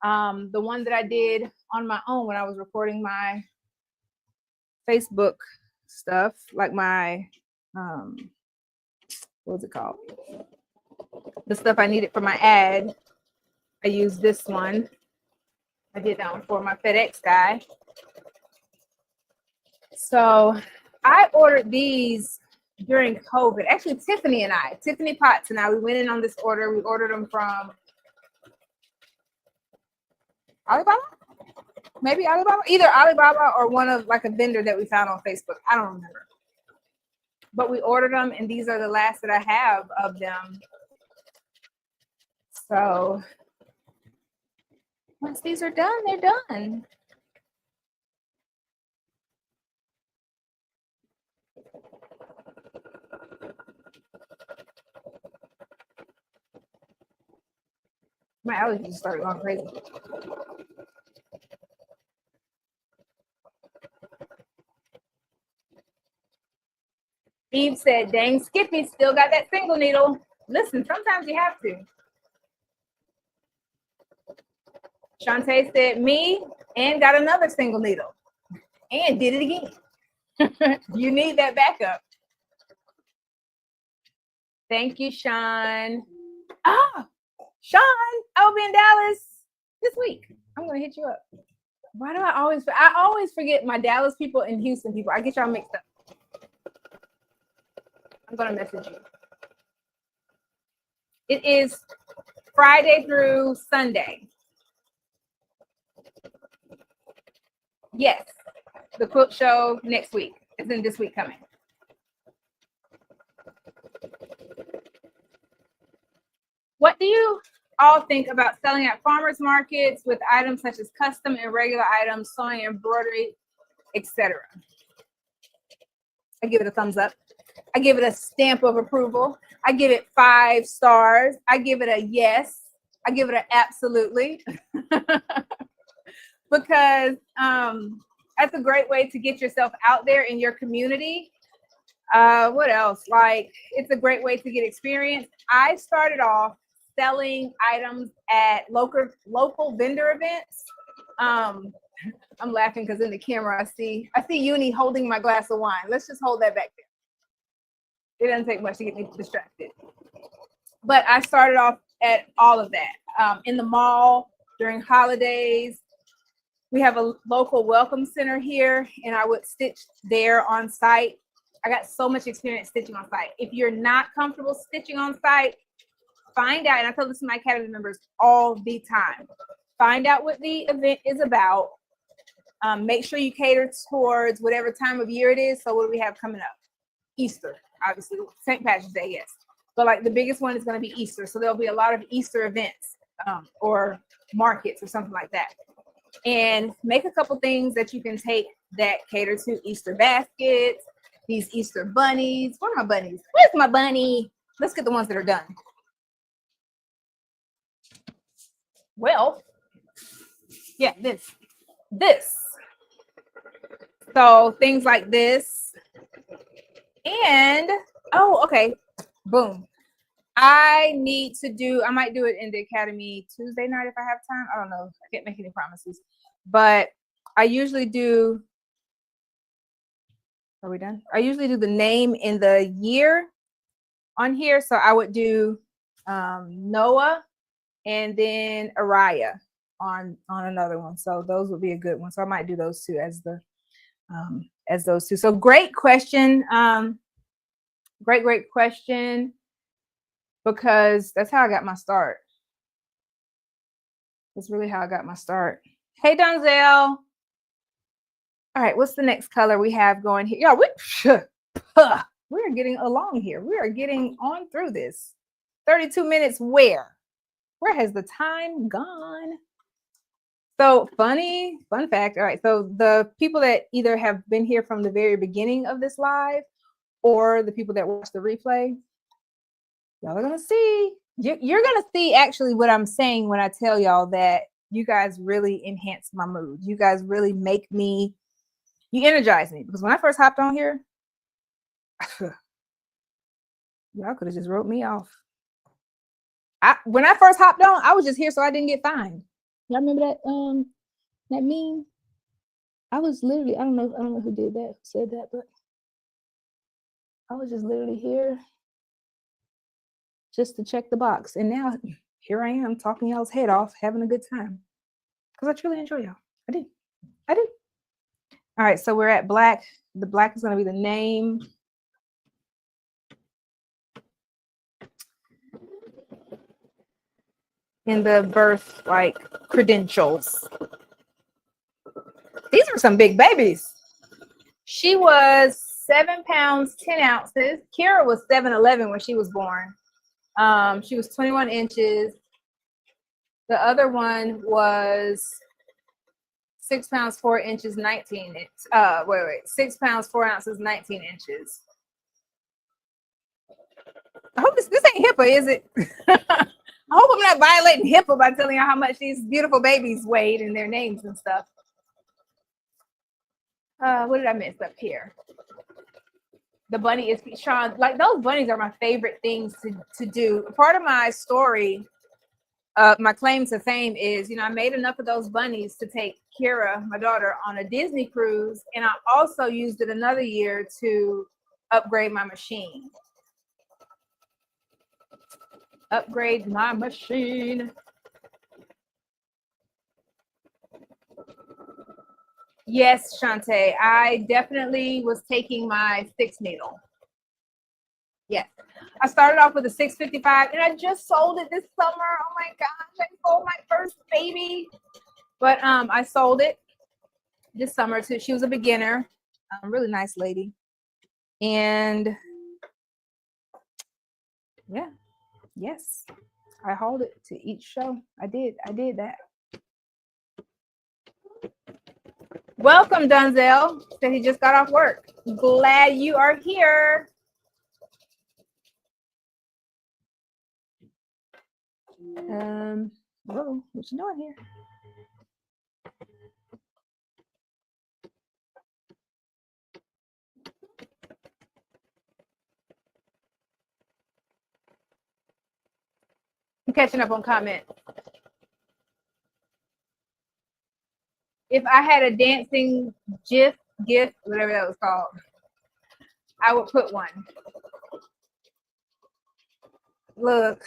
The one that I did on my own when I was recording my Facebook stuff, like my what's it called? The stuff I needed for my ad. I used this one. I did that one for my FedEx guy. So I ordered these during COVID. Actually, Tiffany Potts and I, we went in on this order. We ordered them from Alibaba? Maybe Alibaba? Either Alibaba or one of like a vendor that we found on Facebook. I don't remember. But we ordered them, and these are the last that I have of them. So once these are done, they're done. My allergies started going crazy. Eve said, dang, Skippy still got that single needle. Listen, sometimes you have to. Shantae said, me, and got another single needle. And did it again. You need that backup. Thank you, Sean. Sean, I'll be in Dallas this week. I'm going to hit you up. Why do I always forget my Dallas people and Houston people. I get y'all mixed up. I'm going to message you. It is Friday through Sunday. Yes, the quilt show next week. It's in this week coming. What do you all think about selling at farmers markets with items such as custom and regular items, sewing, embroidery, etc.? I give it a thumbs up. I give it a stamp of approval. I give it 5 stars. I give it a yes. I give it an absolutely. Because that's a great way to get yourself out there in your community. What else? Like, it's a great way to get experience. I started off selling items at local vendor events. I'm laughing because in the camera I see Uni holding my glass of wine. Let's just hold that back there. It doesn't take much to get me distracted. But I started off at all of that. In the mall during holidays. We have a local welcome center here, and I would stitch there on site. I got so much experience stitching on site. If you're not comfortable stitching on site, find out, and I tell this to my academy members all the time, find out what the event is about. Make sure you cater towards whatever time of year it is. So what do we have coming up? Easter, obviously, St. Patrick's Day, yes. But like the biggest one is going to be Easter. So there'll be a lot of Easter events or markets or something like that. And make a couple things that you can take that cater to Easter baskets, these Easter bunnies. Where are my bunnies? Where's my bunny? Let's get the ones that are done. Well, yeah, this. So things like this. And, oh, okay, boom. I might do it in the academy Tuesday night if I have time. I don't know. I can't make any promises. But I usually do, are we done? I usually do the name in the year on here. So I would do Noah and then Araya on another one. So those would be a good one. So I might do those two as those two. So great question. Great question, because that's how I got my start. That's really how I got my start. Hey, Donzel. All right, what's the next color we have going here? Yeah, we're getting along here. We are getting on through this. 32 minutes where? Where has the time gone? So fun fact. All right, so the people that either have been here from the very beginning of this live or the people that watch the replay, y'all are gonna see. You're gonna see actually what I'm saying when I tell y'all that you guys really enhance my mood. You guys really make me, you energize me. Because when I first hopped on here, y'all could have just wrote me off. When I first hopped on, I was just here so I didn't get fined. Y'all remember that meme? I was literally, I don't know who did that, who said that, but I was just literally here just to check the box. And now here I am talking y'all's head off, having a good time. Because I truly enjoy y'all. I do. All right, so we're at black. The black is going to be the name. In the birth, like, credentials. These are some big babies. She was 7 pounds, 10 ounces. Kira was 7'11" when she was born. She was 21 inches. The other one was 6 pounds, 4 inches, 19 inches. 6 pounds, 4 ounces, 19 inches. I hope this ain't HIPAA, is it? I hope I'm not violating HIPAA by telling you how much these beautiful babies weighed and their names and stuff. What did I miss up here? The bunny is Sean. Like, those bunnies are my favorite things to do. Part of my story, my claim to fame is, I made enough of those bunnies to take Kira, my daughter, on a Disney cruise. And I also used it another year to upgrade my machine. Upgrade my machine. Yes, Shantae, I definitely was taking my 6 needle. Yes, I started off with a 655 and I just sold it this summer. Oh my gosh, I sold my first baby. But I sold it this summer too. She was a beginner, really nice lady. And yeah, yes, I hauled it to each show. I did that. Welcome, Donzel. Said he just got off work. Glad you are here. Whoa, what you doing here? I'm catching up on comments. If I had a dancing gift, whatever that was called, I would put one. Look,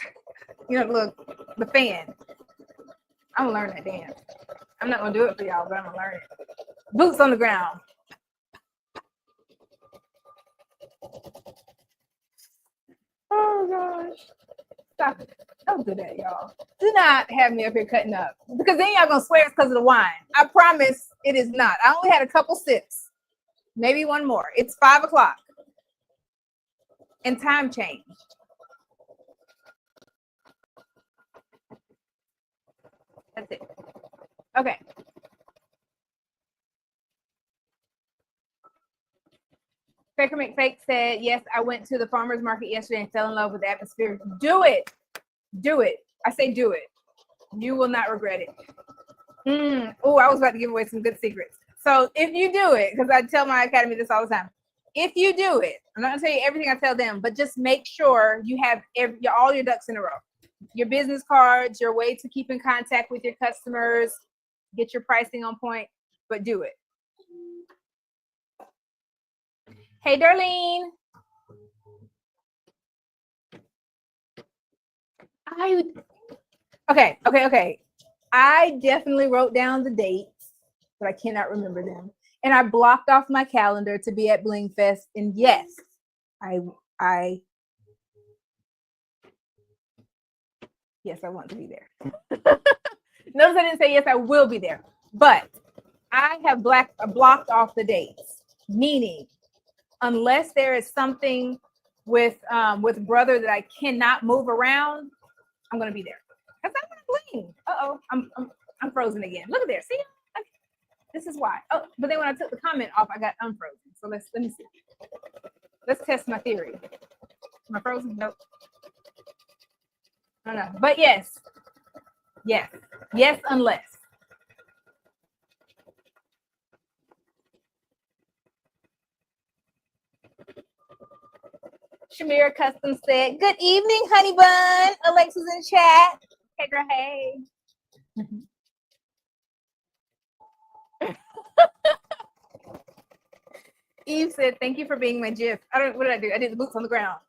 look, the fan. I'm gonna learn that dance. I'm not gonna do it for y'all, but I'm gonna learn it. Boots on the ground. Oh gosh. Stop it. Don't do that, y'all. Do not have me up here cutting up, because then y'all gonna swear it's because of the wine. I promise it is not. I only had a couple sips, maybe one more. It's 5 o'clock and time changed. That's it. Okay. Faker McFake said, yes, I went to the farmer's market yesterday and fell in love with the atmosphere. Do it. Do it. I say do it. You will not regret it. Oh, I was about to give away some good secrets. So if you do it, because I tell my academy this all the time, if you do it, I'm not gonna tell you everything I tell them, but just make sure you have all your ducks in a row. Your business cards, your way to keep in contact with your customers, get your pricing on point, but do it. Hey, Darlene. Okay. I definitely wrote down the dates, but I cannot remember them. And I blocked off my calendar to be at Bling Fest. And yes, I yes, I want to be there. Notice I didn't say yes, I will be there. But I have blocked off the dates, meaning unless there is something with brother that I cannot move around, I'm gonna be there. Cause I'm gonna Bling. I'm frozen again. Look at there. See, this is why. Oh, but then when I took the comment off, I got unfrozen. So let me see. Let's test my theory. Am I frozen? Nope. I don't know. But yes, unless. Shamira Custom said, "Good evening, honey bun." Alexa's in chat. Hey, girl, hey. Eve said, "Thank you for being my GIF." What did I do? I did the boots on the ground.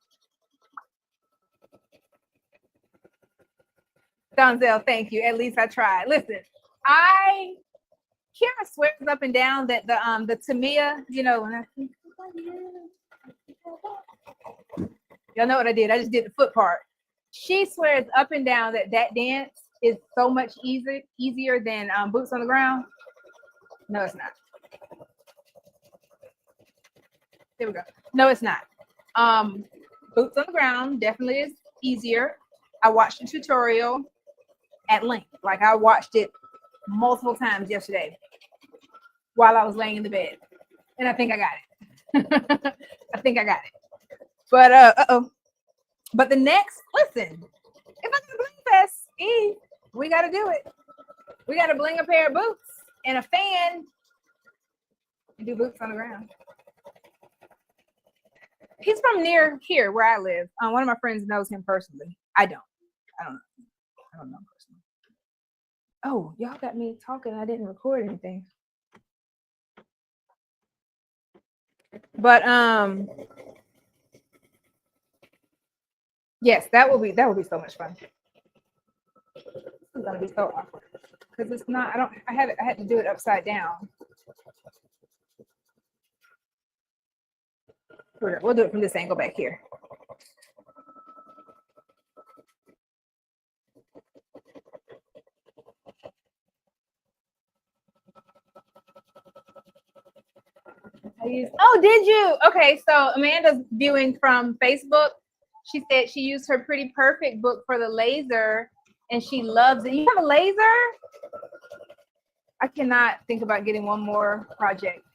Donzel, thank you. At least I tried. Listen, Kira swears up and down that the Tamia, when I think y'all know what I did. I just did the foot part. She swears up and down that dance is so much easier than boots on the ground. No, it's not. There we go. No, it's not. Boots on the ground definitely is easier. I watched the tutorial at length. Like I watched it multiple times yesterday while I was laying in the bed. And I think I got it. I think I got it. But but the next, listen, if I can Bling Fest, Eve, we gotta do it. We gotta bling a pair of boots and a fan and do boots on the ground. He's from near here where I live. One of my friends knows him personally. I don't know personally. Oh, y'all got me talking. I didn't record anything. But yes, that will be so much fun. This is gonna be so awkward because it's not. I had to do it upside down. We'll do it from this angle back here. Oh, did you? Okay, so Amanda's viewing from Facebook. She said she used her Pretty Perfect book for the laser and she loves it. You have a laser? I cannot think about getting one more project.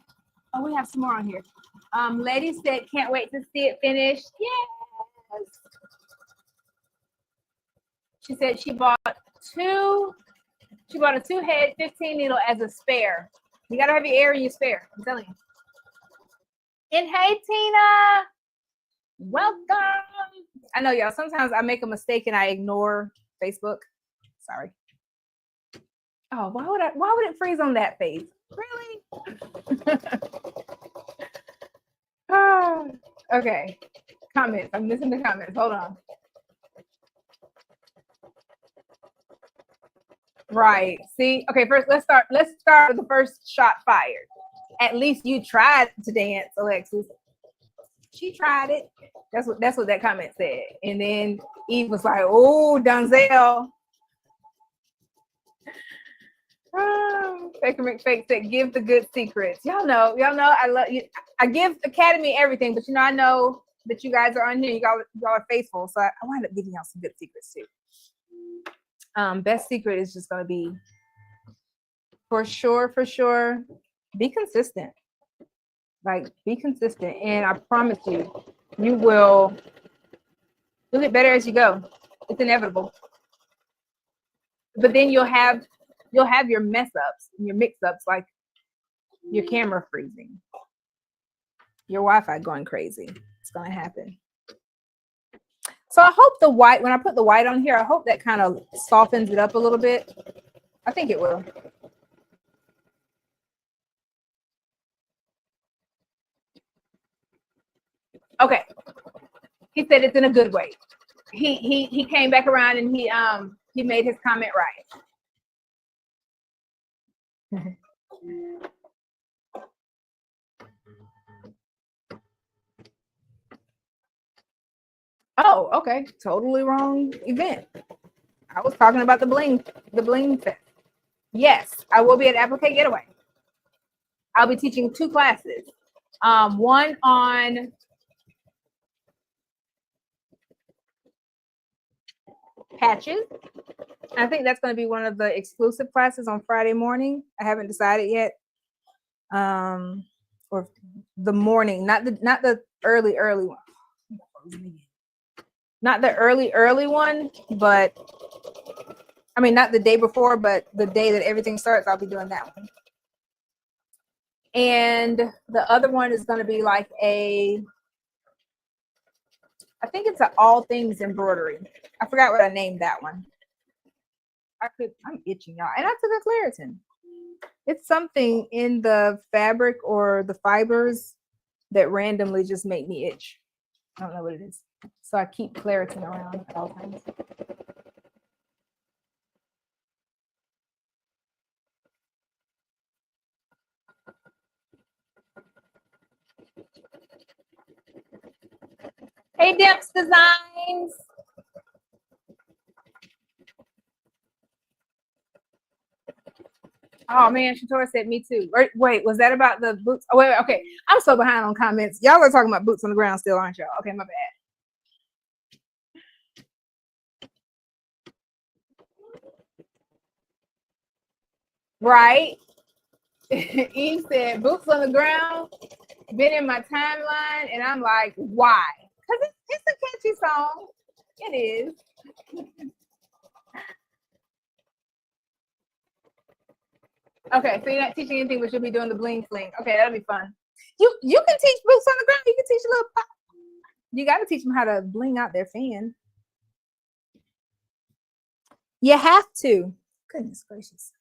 Oh, we have some more on here. Lady said, "Can't wait to see it finished." Yes. She said she bought a 2-head 15 needle as a spare. You gotta have your air in your spare. I'm telling you. And hey, Tina, welcome. I know y'all. Sometimes I make a mistake and I ignore Facebook. Sorry. Oh, why would it freeze on that face? Really? Oh, okay. Comments. I'm missing the comments. Hold on. Right. See. Okay. First, let's start with the first shot fired. At least you tried to dance, Alexis. She tried it. That's what that comment said. And then Eve was like, "Oh, Donzel." Faker McFake said, "Give the good secrets." Y'all know. I love you. I give Academy everything, but I know that you guys are on here. Y'all are faithful, so I wind up giving y'all some good secrets too. Best secret is just gonna be for sure. Be consistent. Like, be consistent, and I promise you, you'll get better as you go. It's inevitable. But then you'll have your mess ups and your mix ups, like your camera freezing, your Wi-Fi going crazy. It's gonna happen. So I hope the white, when I put the white on here, I hope that kind of softens it up a little bit. I think it will. Okay. He said it's in a good way. He came back around and He made his comment right. Oh, okay. Totally wrong event. I was talking about the bling fest. Yes, I will be at Applique Getaway. I'll be teaching 2 classes. One on patches. I think that's going to be one of the exclusive classes on Friday morning. I haven't decided yet. Or the morning, not the early one. Not the early one, but I mean not the day before, but the day that everything starts, I'll be doing that one. And the other one is going to be like I think it's an all things embroidery. I forgot what I named that one. I'm itching, y'all. And I took a Claritin. It's something in the fabric or the fibers that randomly just make me itch. I don't know what it is. So I keep Claritin around at all times. Hey, Demps Designs. Oh man, Shatora said me too. Wait, was that about the boots? Oh, wait, okay. I'm so behind on comments. Y'all are talking about boots on the ground still, aren't y'all? Okay, my bad. Right? Eve said boots on the ground, been in my timeline, and I'm like, why? Because it's a catchy song. It is. Okay, so you're not teaching anything, but you'll be doing the bling fling. Okay, that'll be fun. You can teach boots on the ground. You can teach a little pop. You got to teach them how to bling out their fan. You have to. Goodness gracious.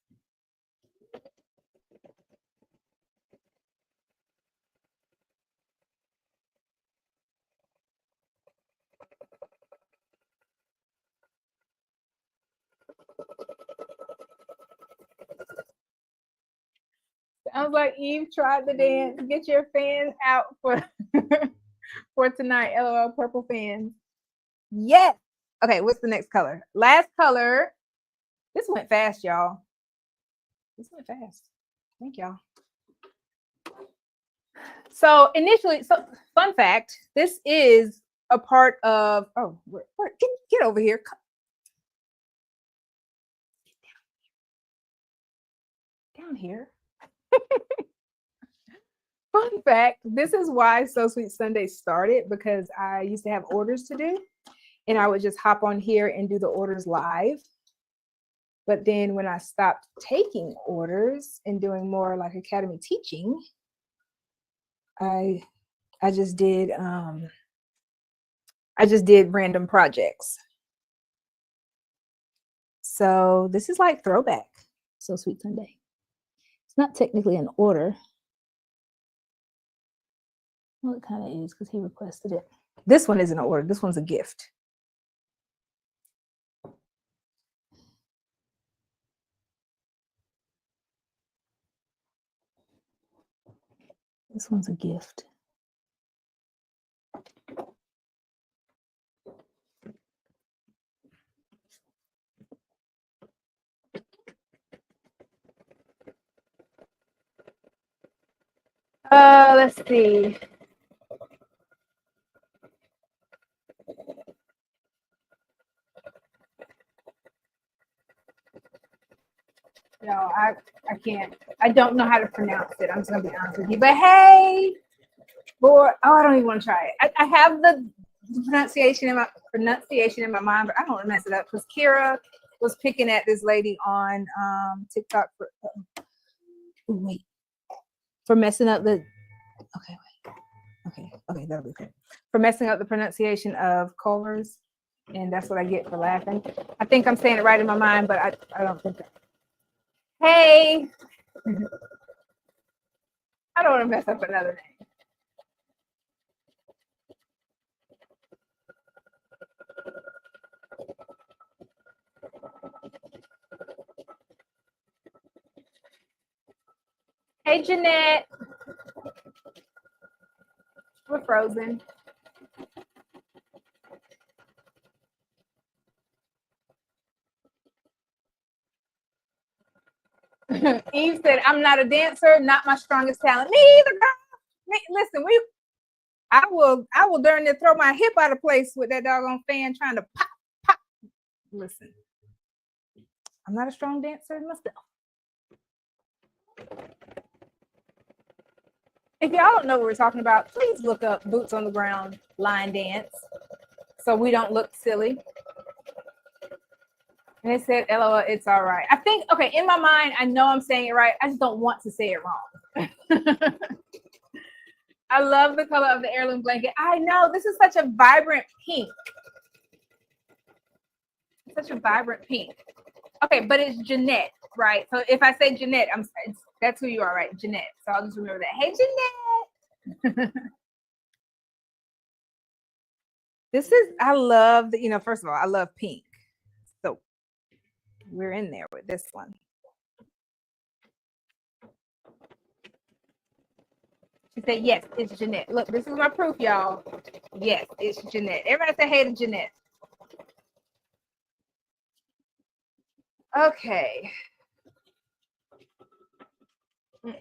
Sounds like Eve tried the dance. Get your fans out for for tonight. LOL, purple fans. Yes. Okay, what's the next color? Last color. This went fast, y'all. This went fast. Thank y'all. So initially, fun fact, this is a part of, get over here. Down here. Fun fact, this is why So Sweet Sunday started, because I used to have orders to do and I would just hop on here and do the orders live. But then when I stopped taking orders and doing more like academy teaching, I just did random projects. So this is like throwback So Sweet Sunday. It's not technically an order. Well, it kind of is because he requested it. This one isn't an order. This one's a gift. This one's a gift. Let's see. No, I can't. I don't know how to pronounce it. I'm just gonna be honest with you. But hey, boy, I don't even want to try it. I have the pronunciation in my mind, but I don't want to mess it up because Kira was picking at this lady on TikTok for messing up the. Okay, that'll be okay. For messing up the pronunciation of colors, and that's what I get for laughing. I think I'm saying it right in my mind, but I don't think that. Hey, I don't want to mess up another name. Hey, Jeanette. We're frozen. Eve said, I'm not a dancer, not my strongest talent. Me either, girl. Listen, I will darn near throw my hip out of place with that doggone fan trying to pop, pop. Listen, I'm not a strong dancer myself. If y'all don't know what we're talking about, please look up boots on the ground line dance so we don't look silly. And it said, LOL, it's all right. I think, okay, in my mind, I know I'm saying it right. I just don't want to say it wrong. I love the color of the heirloom blanket. I know, this is such a vibrant pink. Such a vibrant pink. Okay, but it's Jeanette, right? So if I say Jeanette, that's who you are, right? Jeanette. So I'll just remember that. Hey, Jeanette. This is, I love the, first of all, I love pink. So we're in there with this one. She said, yes, it's Jeanette. Look, this is my proof, y'all. Yes, it's Jeanette. Everybody say hey to Jeanette. Okay. This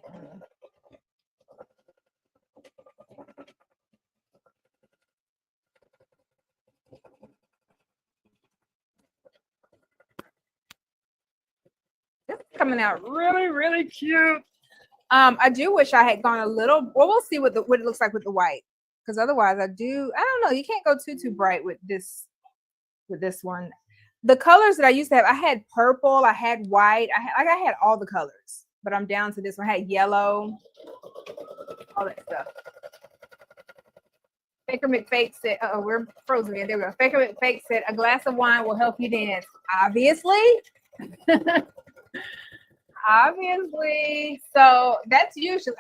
is coming out really, really cute. I do wish I had gone a little, well, we'll see what it looks like with the white, because otherwise I don't know, you can't go too bright with this one. The colors that I used to have, I had purple, I had white, I had all the colors, but I'm down to this one. I had yellow, all that stuff. Faker McFake said, we're frozen again. There we go. Faker McFake said, a glass of wine will help you dance. Obviously. Obviously. So that's usually,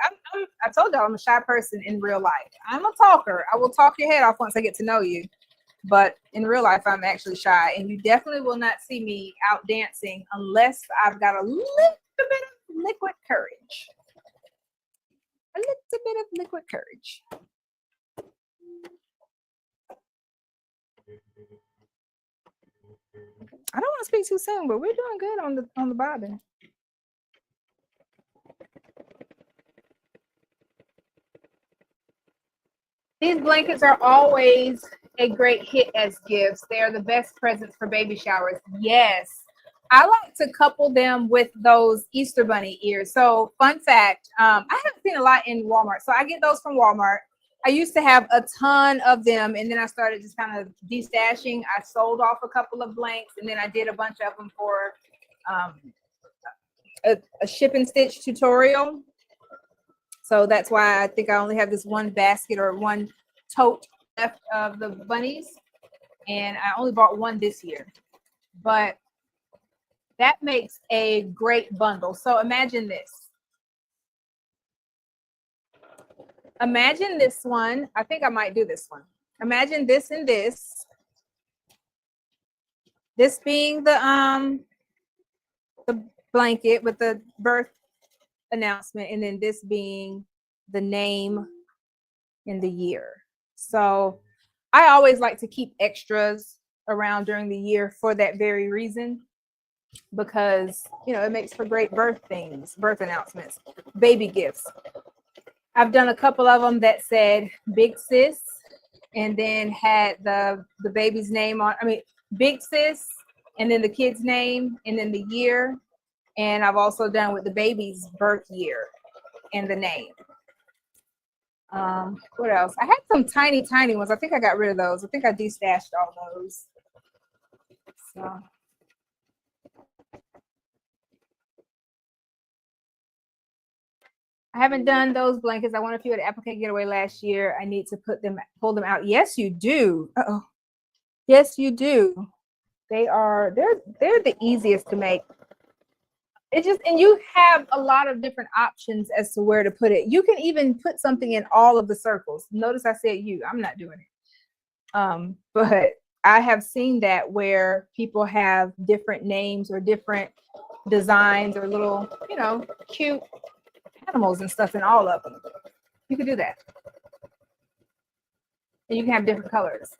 I told y'all I'm a shy person in real life. I'm a talker. I will talk your head off once I get to know you. But in real life, I'm actually shy. And you definitely will not see me out dancing unless I've got a little bit of liquid courage. A little bit of liquid courage. I don't want to speak too soon, but we're doing good on the bobbin. These blankets are always a great hit as gifts. They are the best presents for baby showers. Yes. I like to couple them with those Easter bunny ears. So fun fact, I haven't seen a lot in Walmart. So I get those from Walmart. I used to have a ton of them, and then I started just kind of destashing. I sold off a couple of blanks, and then I did a bunch of them for a ship and stitch tutorial. So that's why I think I only have this one basket or one tote left of the bunnies, and I only bought one this year. But that makes a great bundle. So imagine this. Imagine this one. I think I might do this one. Imagine this and this. This being the blanket with the birth announcement, and then this being the name and the year. So I always like to keep extras around during the year for that very reason, because it makes for great birth things, birth announcements, baby gifts. I've done a couple of them that said Big Sis, and then had the baby's name on, Big Sis, and then the kid's name, and then the year. And I've also done with the baby's birth year and the name. What else? I had some tiny ones. I think I got rid of those. I think I destashed all those. So. I haven't done those blankets. I won a few at the Applicant Getaway last year. I need to pull them out. Yes, you do. Uh-oh. Yes, you do. They're the easiest to make. And you have a lot of different options as to where to put it. You can even put something in all of the circles. Notice I said you. I'm not doing it. But I have seen that where people have different names or different designs or little, cute animals and stuff in all of them. You could do that. And you can have different colors.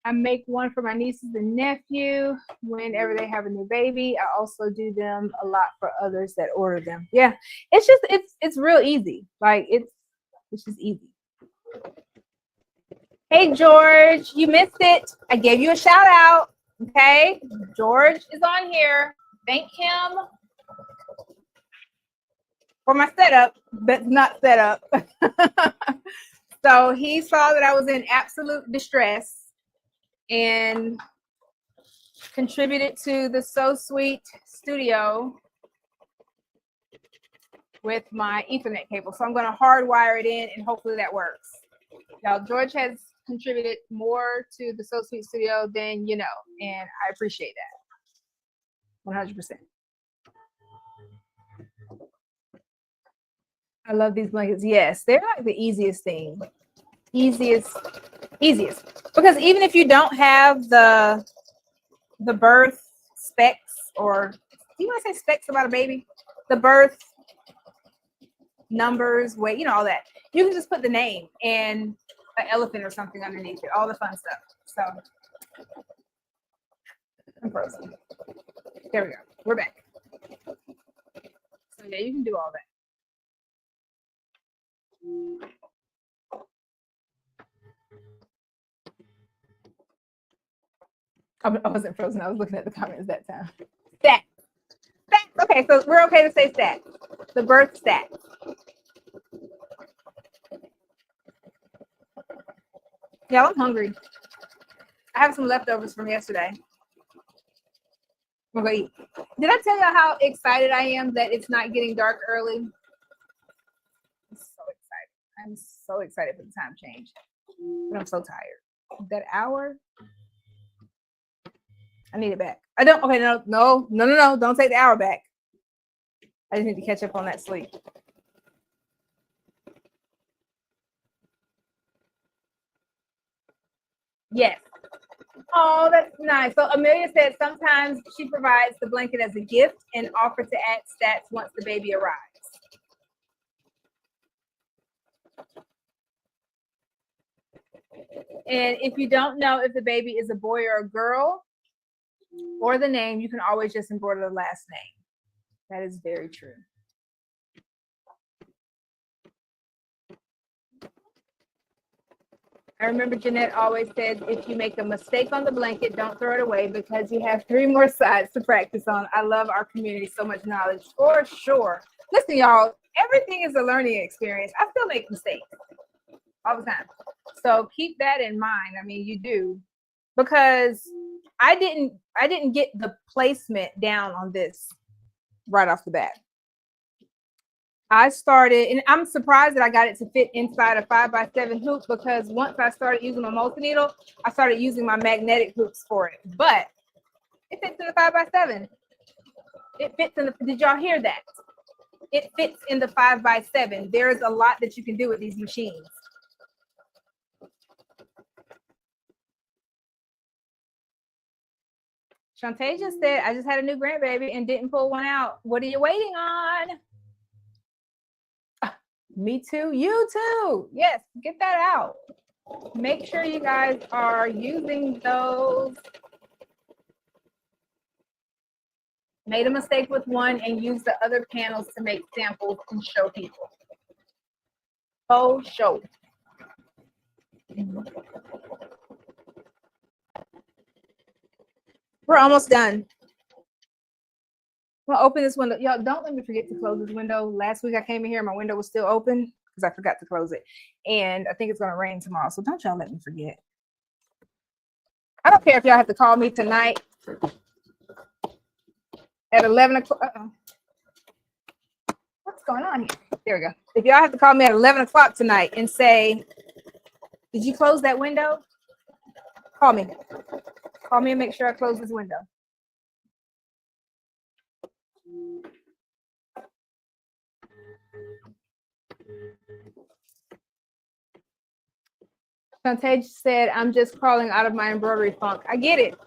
I make one for my nieces and nephew whenever they have a new baby. I also do them a lot for others that order them. Yeah, it's real easy. Like it's just easy. Hey George, you missed it. I gave you a shout out. Okay, George is on here. Thank him for my setup, but not set up. So he saw that I was in absolute distress and contributed to the So Sweet studio with my Ethernet cable. So I'm going to hardwire it in and hopefully that works. Now, George has contributed more to the So Sweet studio than you know, and I appreciate that 100%. I love these blankets. Yes, they're like the easiest thing. Easiest. Because even if you don't have the birth specs, or do you want to say specs about a baby? The birth numbers, weight, you know, all that. You can just put the name and an elephant or something underneath it, all the fun stuff. So I'm frozen. There we go. We're back. So yeah, you can do all that. I wasn't frozen. I was looking at the comments that time. Stats. Okay, so we're okay to say stats. The birth stats. Yeah, I'm hungry. I have some leftovers from yesterday. I'm gonna eat. Did I tell you how excited I am that it's not getting dark early? I'm so excited. I'm so excited for the time change. But I'm so tired. That hour. I need it back. I don't. Okay, no. Don't take the hour back. I just need to catch up on that sleep. Yes. Oh, that's nice. So Amelia said sometimes she provides the blanket as a gift and offers to add stats once the baby arrives. And if you don't know if the baby is a boy or a girl or the name, you can always just embroider the last name. That is very true. I remember Jeanette always said, if you make a mistake on the blanket, don't throw it away because you have 3 more sides to practice on. I love our community, so much knowledge, for sure. Listen, y'all, everything is a learning experience. I still make mistakes all the time. So keep that in mind. I mean, you do, because I didn't get the placement down on this right off the bat. I started, and I'm surprised that I got it to fit inside a 5x7 hoop, because once I started using my multi-needle, I started using my magnetic hoops for it. But it fits in the 5x7. It fits in the, did y'all hear that? It fits in the 5x7. There's a lot that you can do with these machines. Shantae just said, I just had a new grandbaby and didn't pull one out. What are you waiting on? Me too. You too. Yes, get that out. Make sure you guys are using those. Made a mistake with one and use the other panels to make samples and show people. Oh, show. We're almost done. Well, open this window. Y'all, don't let me forget to close this window. Last week I came in here, my window was still open because I forgot to close it. And I think it's going to rain tomorrow. So don't y'all let me forget. I don't care if y'all have to call me tonight at 11 o'clock. What's going on here? There we go. If y'all have to call me at 11 o'clock tonight and say, did you close that window? Call me. Call me and make sure I close this window. Shantae said, I'm just crawling out of my embroidery funk. I get it.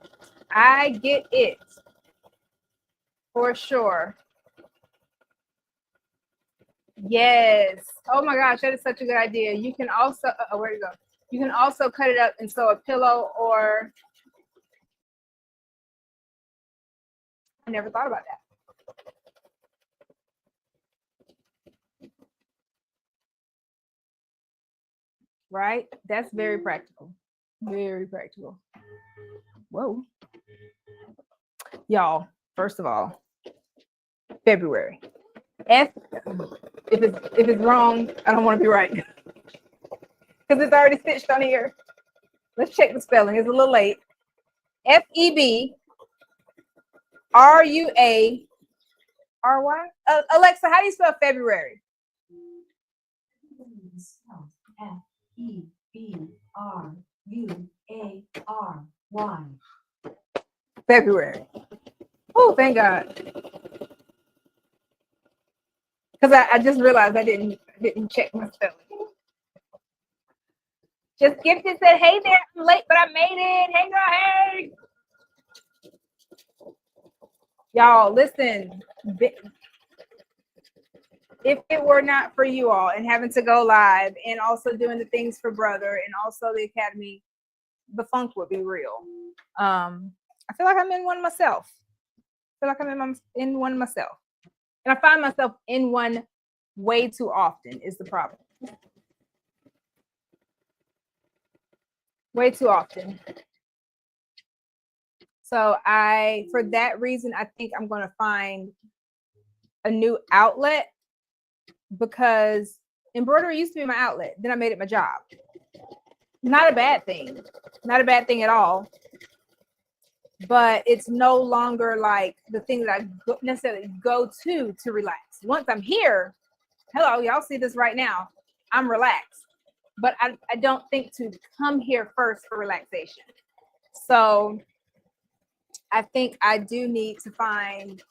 I get it for sure. Yes. Oh my gosh, that is such a good idea. You can also, where to go? You can also cut it up and sew a pillow, or I never thought about that. Right? That's very practical. Very practical. Whoa. Y'all, first of all, February. If it's wrong, I don't want to be right. Because it's already stitched on here. Let's check the spelling. It's a little late. February. Alexa, how do you spell February? February. February. Oh, thank God. Because I just realized I didn't check my spelling. Just Gifted said, hey there, I'm late, but I made it. Hey girl, hey. Y'all, listen. If it were not for you all and having to go live and also doing the things for brother and also the academy, the funk would be real. I feel like I'm in one myself. I feel like I'm in one myself. And I find myself in one way too often is the problem. Way too often. So for that reason, I think I'm going to find a new outlet, because embroidery used to be my outlet. Then I made it my job. Not a bad thing. Not a bad thing at all. But it's no longer like the thing that I necessarily go to relax. Once I'm here, hello, y'all see this right now, I'm relaxed. But I don't think to come here first for relaxation. So I think I do need to find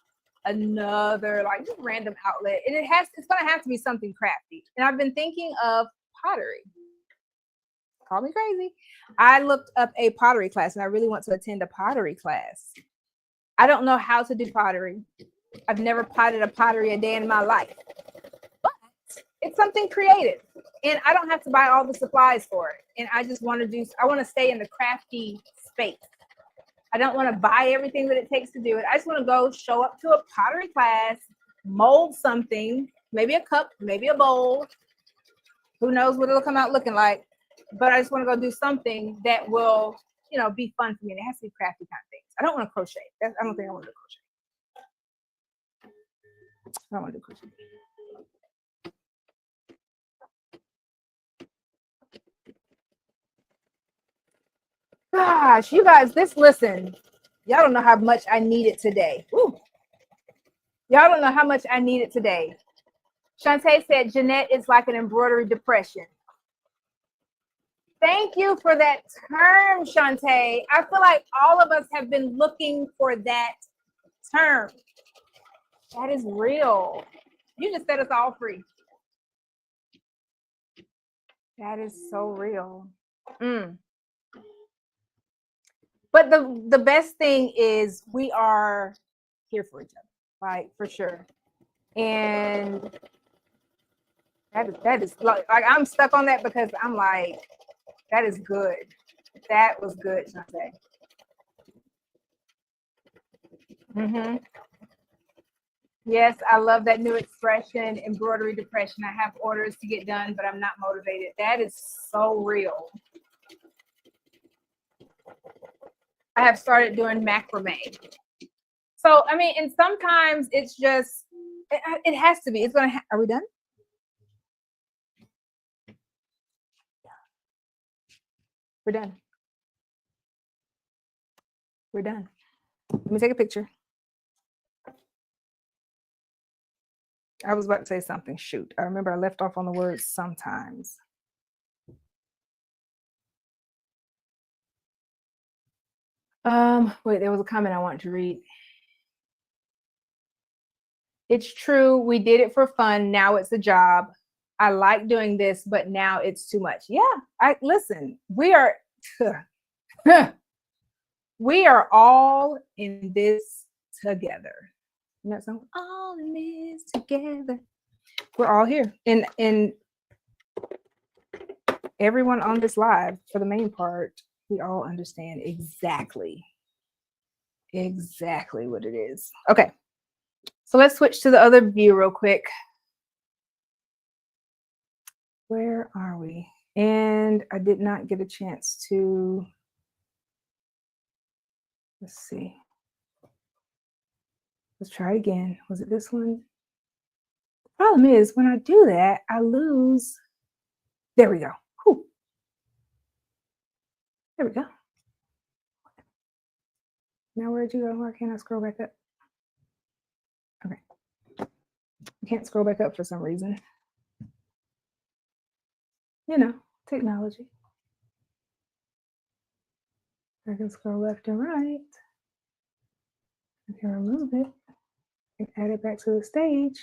another like random outlet, and it's gonna have to be something crafty. And I've been thinking of pottery. Call me crazy. I looked up a pottery class and I really want to attend a pottery class. I don't know how to do pottery. I've never potted a pottery a day in my life, but it's something creative and I don't have to buy all the supplies for it. And I just want to stay in the crafty space. I don't want to buy everything that it takes to do it. I just want to go show up to a pottery class, mold something, maybe a cup, maybe a bowl. Who knows what it'll come out looking like. But I just want to go do something that will, be fun for me. And it has to be crafty kind of things. I don't want to crochet. I don't think I want to do crochet. I don't want to do crochet. Gosh, you guys, listen. Y'all don't know how much I need it today. Woo. Y'all don't know how much I need it today. Shantae said, Jeanette is like an embroidery depression. Thank you for that term, Shantae. I feel like all of us have been looking for that term. That is real. You just set us all free. That is so real. But the best thing is we are here for each other, right? For sure. And that is like I'm stuck on that because I'm like, that is good. That was good, Shantae. Yes, I love that new expression, embroidery depression. I have orders to get done, but I'm not motivated. That is so real. I have started doing macrame. So, I mean, and sometimes it's just, it has to be. It's going to, are we done? We're done. We're done. Let me take a picture. I was about to say something. Shoot. I remember I left off on the word sometimes. Wait, there was a comment I wanted to read. It's true. We did it for fun. Now it's a job. I like doing this, but now it's too much. Yeah, listen, we are We are all in this together. You know that song? All in this together. We're all here. And everyone on this live, for the main part, we all understand exactly what it is. Okay. So let's switch to the other view real quick. Where are we? And I did not get a chance to, let's see. Let's try it again. Was it this one? The problem is when I do that, I lose. There we go. Whew. There we go. Now where'd you go? Why can't I scroll back up? Okay. I can't scroll back up for some reason. You know, technology. I can scroll left and right. I can remove it and add it back to the stage.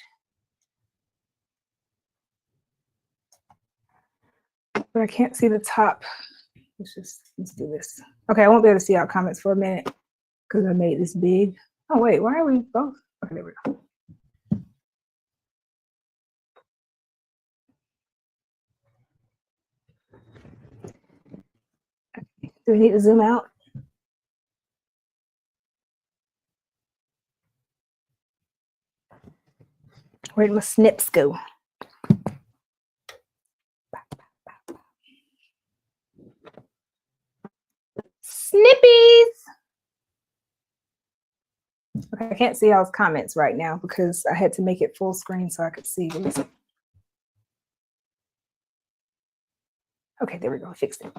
But I can't see the top. Let's do this. Okay, I won't be able to see our comments for a minute because I made this big. Oh wait, why are we both? Okay, there we go. Do we need to zoom out? Where'd my snips go? Snippies! Okay, I can't see y'all's comments right now because I had to make it full screen so I could see. Okay, there we go. I fixed it.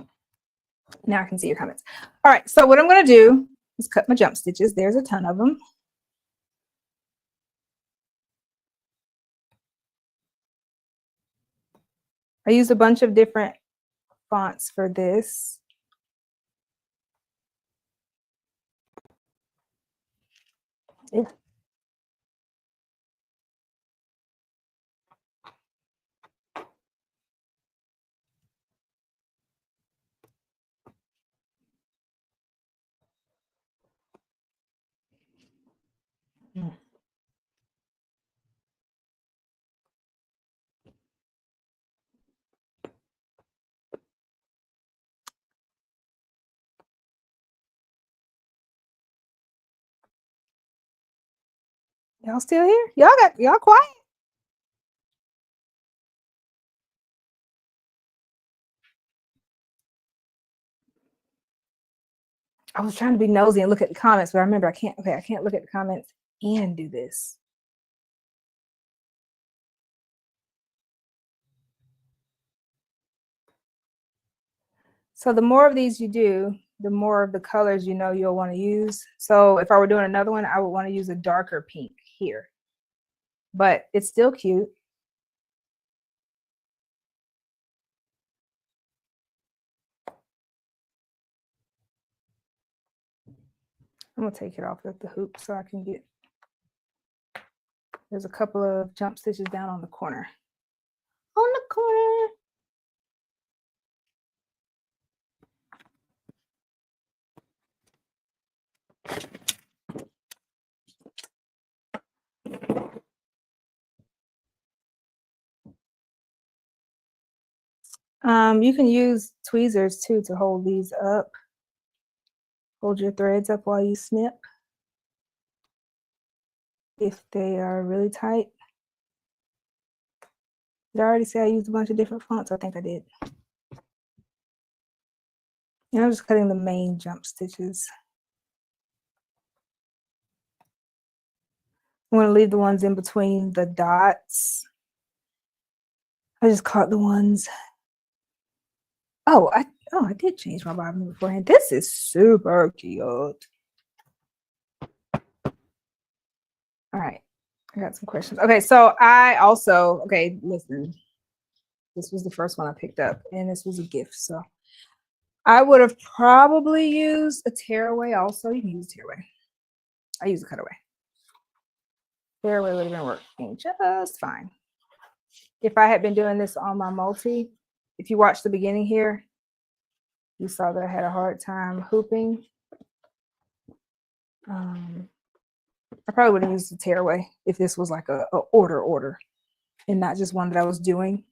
Now I can see your comments. All right, so what I'm going to do is cut my jump stitches. There's a ton of them. I used a bunch of different fonts for this. Yeah. Y'all still here? Y'all quiet? I was trying to be nosy and look at the comments, but I remember I can't. Okay, I can't look at the comments and do this. So the more of these you do, the more of the colors you know you'll want to use. So if I were doing another one, I would want to use a darker pink here. But it's still cute. I'm gonna take it off of the hoop so I can get, there's a couple of jump stitches down on the corner. On the corner. You can use tweezers too to hold these up. Hold your threads up while you snip if they are really tight. Did I already say I used a bunch of different fonts? I think I did. And I'm just cutting the main jump stitches. I'm going to leave the ones in between the dots. I just caught the ones. Oh, I did change my bobbin beforehand. This is super cute. All right, I got some questions. Okay, so I also, okay, listen. This was the first one I picked up, and this was a gift. So I would have probably used a tearaway also. You can use a tearaway. I use a cutaway. Tearaway would have been working just fine. If I had been doing this on my multi, if you watch the beginning here, you saw that I had a hard time hooping. I probably would have used the tearaway if this was like a order and not just one that I was doing.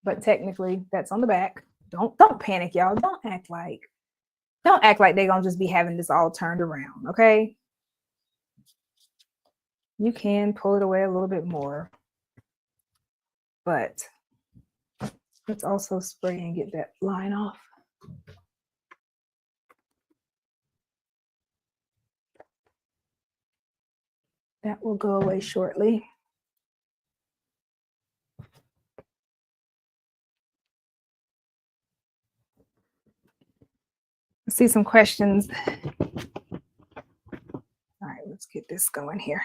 But technically that's on the back. Don't panic, y'all. Don't act like they're gonna just be having this all turned around, okay? You can pull it away a little bit more, but let's also spray and get that line off. That will go away shortly. Let's see some questions. All right, let's get this going here.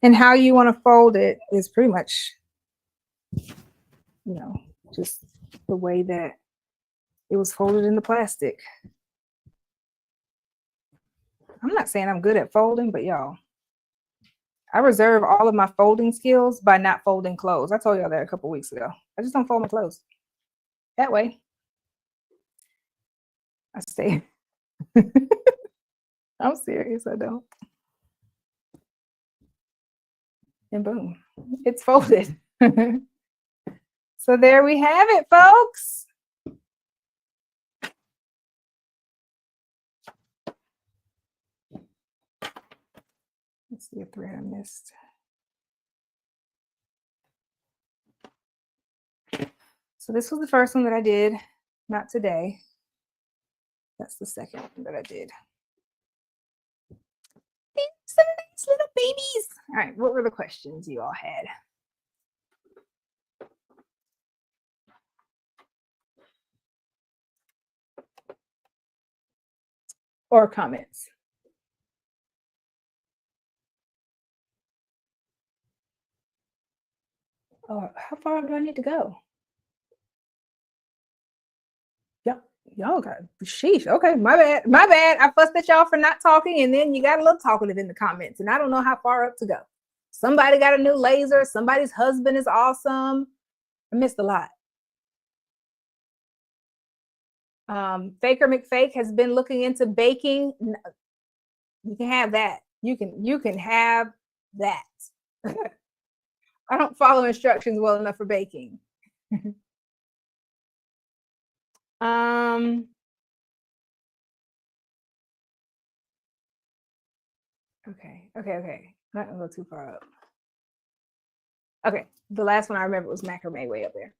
And how you want to fold it is pretty much, just the way that it was folded in the plastic. I'm not saying I'm good at folding, but y'all, I reserve all of my folding skills by not folding clothes. I told y'all that a couple weeks ago. I just don't fold my clothes. That way, I stay. I'm serious, I don't. And boom, it's folded. So there we have it, folks. Let's see a thread I missed. So this was the first one that I did, not today. That's the second one that I did. Some nice little babies. All right, what were the questions you all had? Or comments? Oh, how far do I need to go? Y'all got sheesh. Okay, my bad. My bad. I fussed at y'all for not talking, and then you got a little talkative in the comments, and I don't know how far up to go. Somebody got a new laser. Somebody's husband is awesome. I missed a lot. Faker McFake has been looking into baking. You can have that. You can have that. I don't follow instructions well enough for baking. Okay. Not gonna go too far up. Okay, the last one I remember was macrame way up there.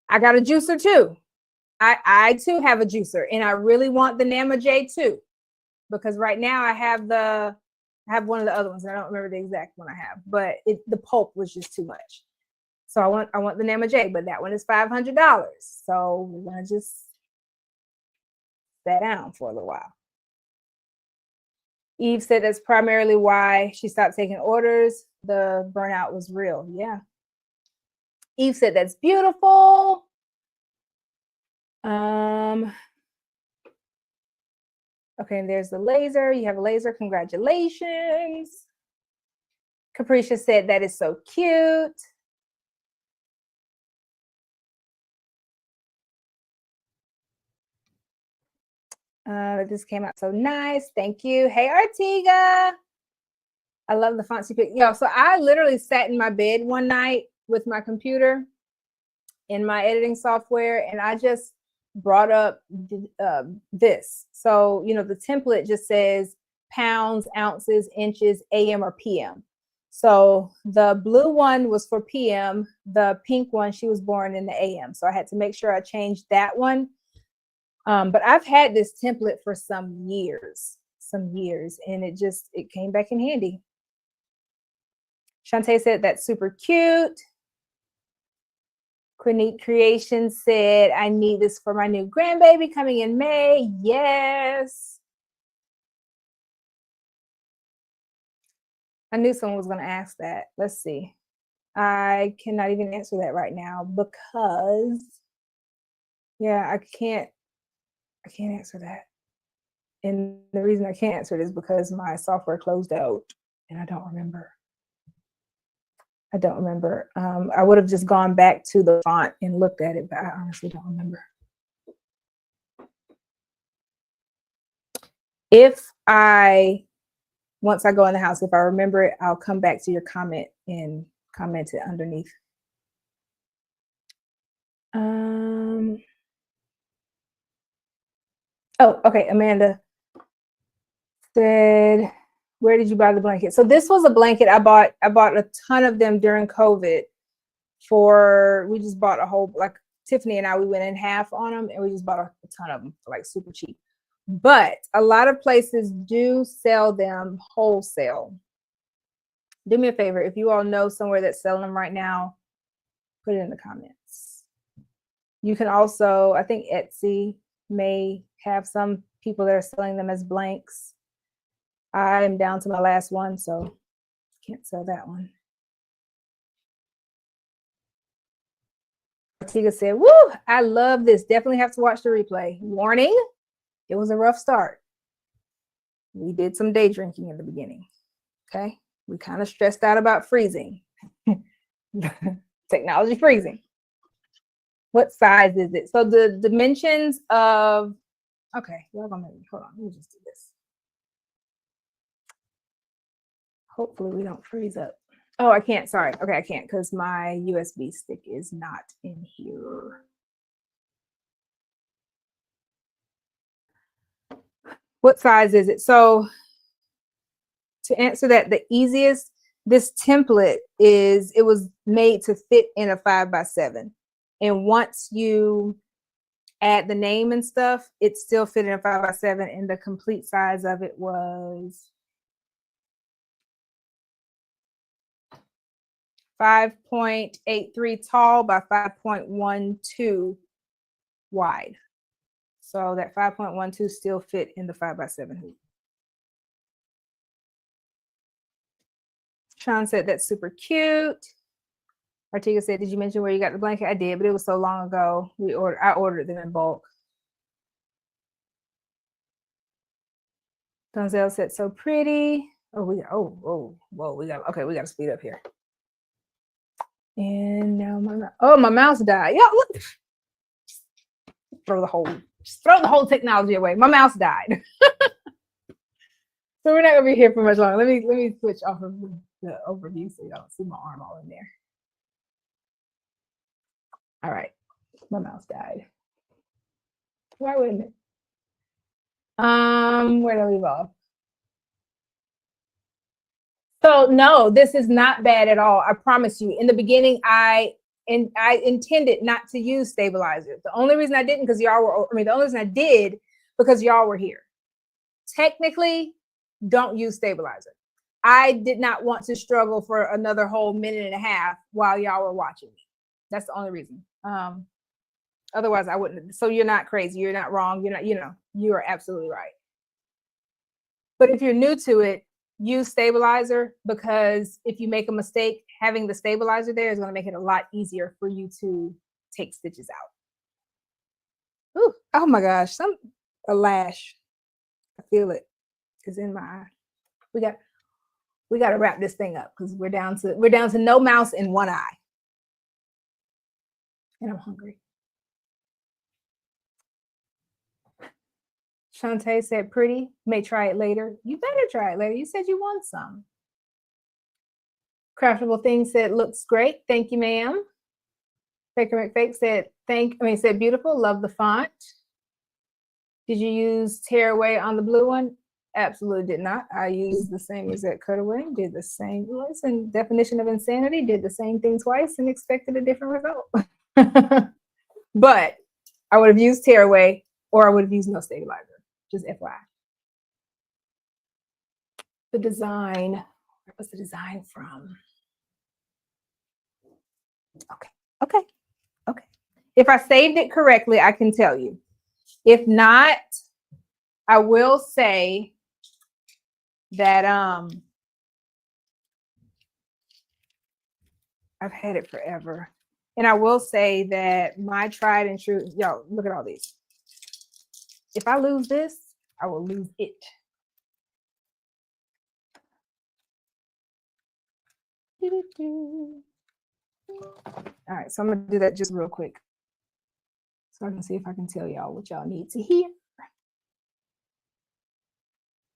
I got a juicer too. I too have a juicer, and I really want the Nama J too, because right now I have one of the other ones, and I don't remember the exact one I have, but the pulp was just too much. So I want the Nama J, but that one is $500. So we're gonna just sit down for a little while. Eve said that's primarily why she stopped taking orders. The burnout was real. Yeah. Eve said that's beautiful. Okay, and there's the laser. You have a laser. Congratulations. Capricia said that is so cute. This came out so nice. Thank you. Hey, Artiga. I love the fonts you picked. Yo, so I literally sat in my bed one night with my computer in my editing software, and I just brought up this. So, the template just says pounds, ounces, inches, AM or PM. So the blue one was for PM. The pink one, she was born in the AM. So I had to make sure I changed that one. But I've had this template for some years, and it came back in handy. Shantae said that's super cute. Quinique Creations said, I need this for my new grandbaby coming in May. Yes. I knew someone was going to ask that. Let's see. I cannot even answer that right now because, I can't answer that. And the reason I can't answer it is because my software closed out and I don't remember. I don't remember. I would have just gone back to the font and looked at it, but I honestly don't remember. Once I go in the house, if I remember it, I'll come back to your comment and comment it underneath. Oh, okay. Amanda said, where did you buy the blanket? So this was a blanket I bought a ton of them during COVID we just bought a whole, like Tiffany and I, we went in half on them and we just bought a ton of them for like super cheap. But a lot of places do sell them wholesale. Do me a favor, if you all know somewhere that's selling them right now, put it in the comments. You can also, I think Etsy may have some people that are selling them as blanks. I'm down to my last one, so can't sell that one. Artiga said, woo, I love this. Definitely have to watch the replay. Warning, it was a rough start. We did some day drinking in the beginning. Okay. We kind of stressed out about freezing. Technology freezing. What size is it? So the dimensions of, okay, y'all gonna make me, hold on, let me just do this. Hopefully we don't freeze up. Oh, I can't, sorry. Okay, I can't because my USB stick is not in here. What size is it? So to answer that, the easiest, this template it was made to fit in a 5x7. And once you add the name and stuff, it still fit in a 5x7, and the complete size of it was 5.83 tall by 5.12 wide. So that 5.12 still fit in the 5x7 hoop. Sean said that's super cute. Artiga said, did you mention where you got the blanket? I did, but it was so long ago. I ordered them in bulk. Donzel said, so pretty. Oh, we got to speed up here. And now my mouse died. Yeah, look. Throw the whole technology away. My mouse died. So we're not gonna be here for much longer. Let me switch off of the overview so you don't see my arm all in there. All right, my mouse died. Why wouldn't it? Where did I leave off? So no, this is not bad at all. I promise you. In the beginning, I intended not to use stabilizers. The only reason I didn't, the only reason I did, because y'all were here. Technically, don't use stabilizer. I did not want to struggle for another whole minute and a half while y'all were watching me. That's the only reason. Otherwise I wouldn't. So you're not crazy. You're not wrong. You're not, you are absolutely right. But if you're new to it, use stabilizer, because if you make a mistake, having the stabilizer there is going to make it a lot easier for you to take stitches out. Ooh, oh my gosh, a lash. I feel it. Is in my eye. We got to wrap this thing up because we're down to no mouse in one eye. And I'm hungry. Shantae said, pretty, may try it later. You better try it later. You said you want some. Craftable Thing said, looks great. Thank you, ma'am. Baker McFake said, said beautiful. Love the font. Did you use tearaway on the blue one? Absolutely did not. I used the same exact cutaway, did the same. Listen, definition of insanity, did the same thing twice and expected a different result. But I would have used tearaway, or I would have used no stabilizer. Just FYI. The design, where was the design from? Okay. If I saved it correctly, I can tell you. If not, I will say that I've had it forever. And I will say that my tried and true, y'all, look at all these. If I lose this, I will lose it. All right, so I'm gonna do that just real quick so I can see if I can tell y'all what y'all need to hear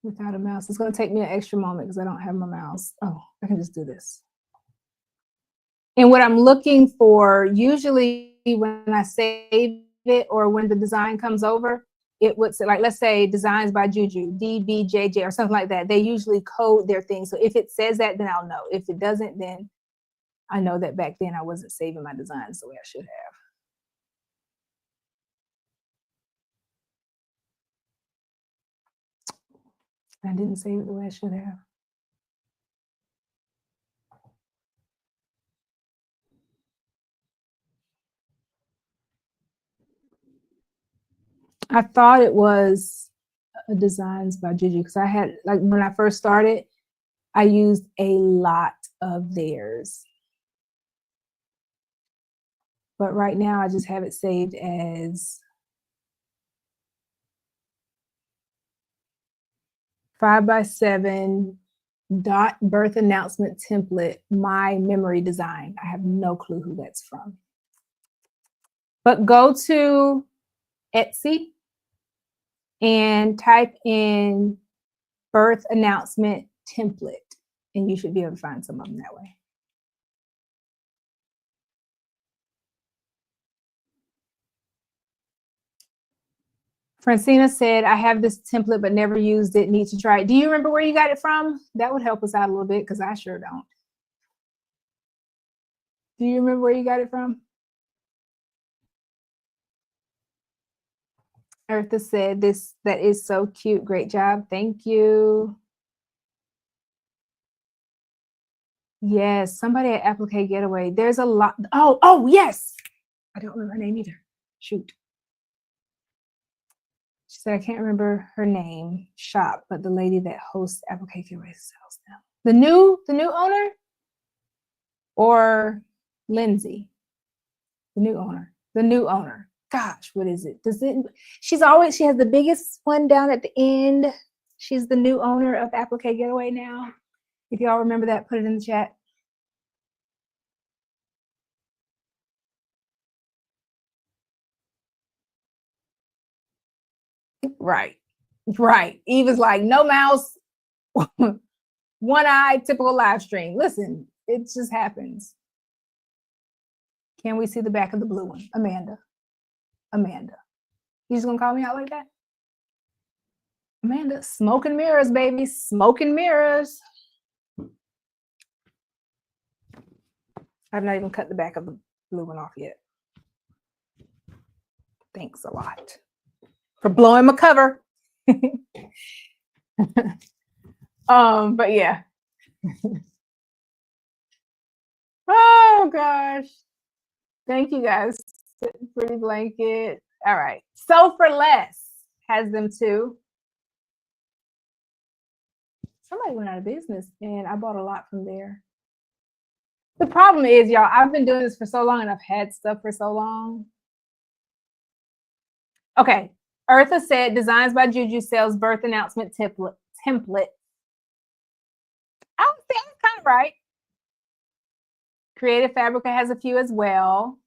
without a mouse. It's gonna take me an extra moment because I don't have my mouse. Oh, I can just do this. And what I'm looking for, usually when I save it or when the design comes over, it would say, like, let's say designs by Juju, DBJJ or something like that. They usually code their thing. So if it says that, then I'll know. If it doesn't, then I know that back then I wasn't saving my designs the way I should have. I didn't save it the way I should have. I thought it was designs by Juju because I had, like, when I first started, I used a lot of theirs. But right now I just have it saved as 5x7 dot birth announcement template, my memory design. I have no clue who that's from. But go to Etsy and type in birth announcement template, and you should be able to find some of them that way. Francina said, I have this template but never used it. Need to try it. Do you remember where you got it from? That would help us out a little bit because I sure don't. Do you remember where you got it from? Eartha said, that is so cute. Great job. Thank you. Yes, somebody at Applique Getaway. There's a lot. Oh, yes. I don't remember her name either. Shoot. She said, I can't remember her name, shop, but the lady that hosts Applique Getaway sells them. The new owner or Lindsay? The new owner. Gosh, what is it? She has the biggest one down at the end. She's the new owner of Applique Getaway now. If y'all remember that, put it in the chat. Right. Eve is like, no mouse, one eye, typical live stream. Listen, it just happens. Can we see the back of the blue one? Amanda. You just gonna call me out like that? Amanda, smoke and mirrors, baby. Smoke and mirrors. I've not even cut the back of the blue one off yet. Thanks a lot for blowing my cover. But yeah. Oh gosh. Thank you guys. Pretty blanket. All right. So for Less has them too. Somebody went out of business and I bought a lot from there. The problem is, y'all, I've been doing this for so long and I've had stuff for so long. Okay. Eartha said, Designs by Juju sells birth announcement template. I would say that's kind of right. Creative Fabrica has a few as well.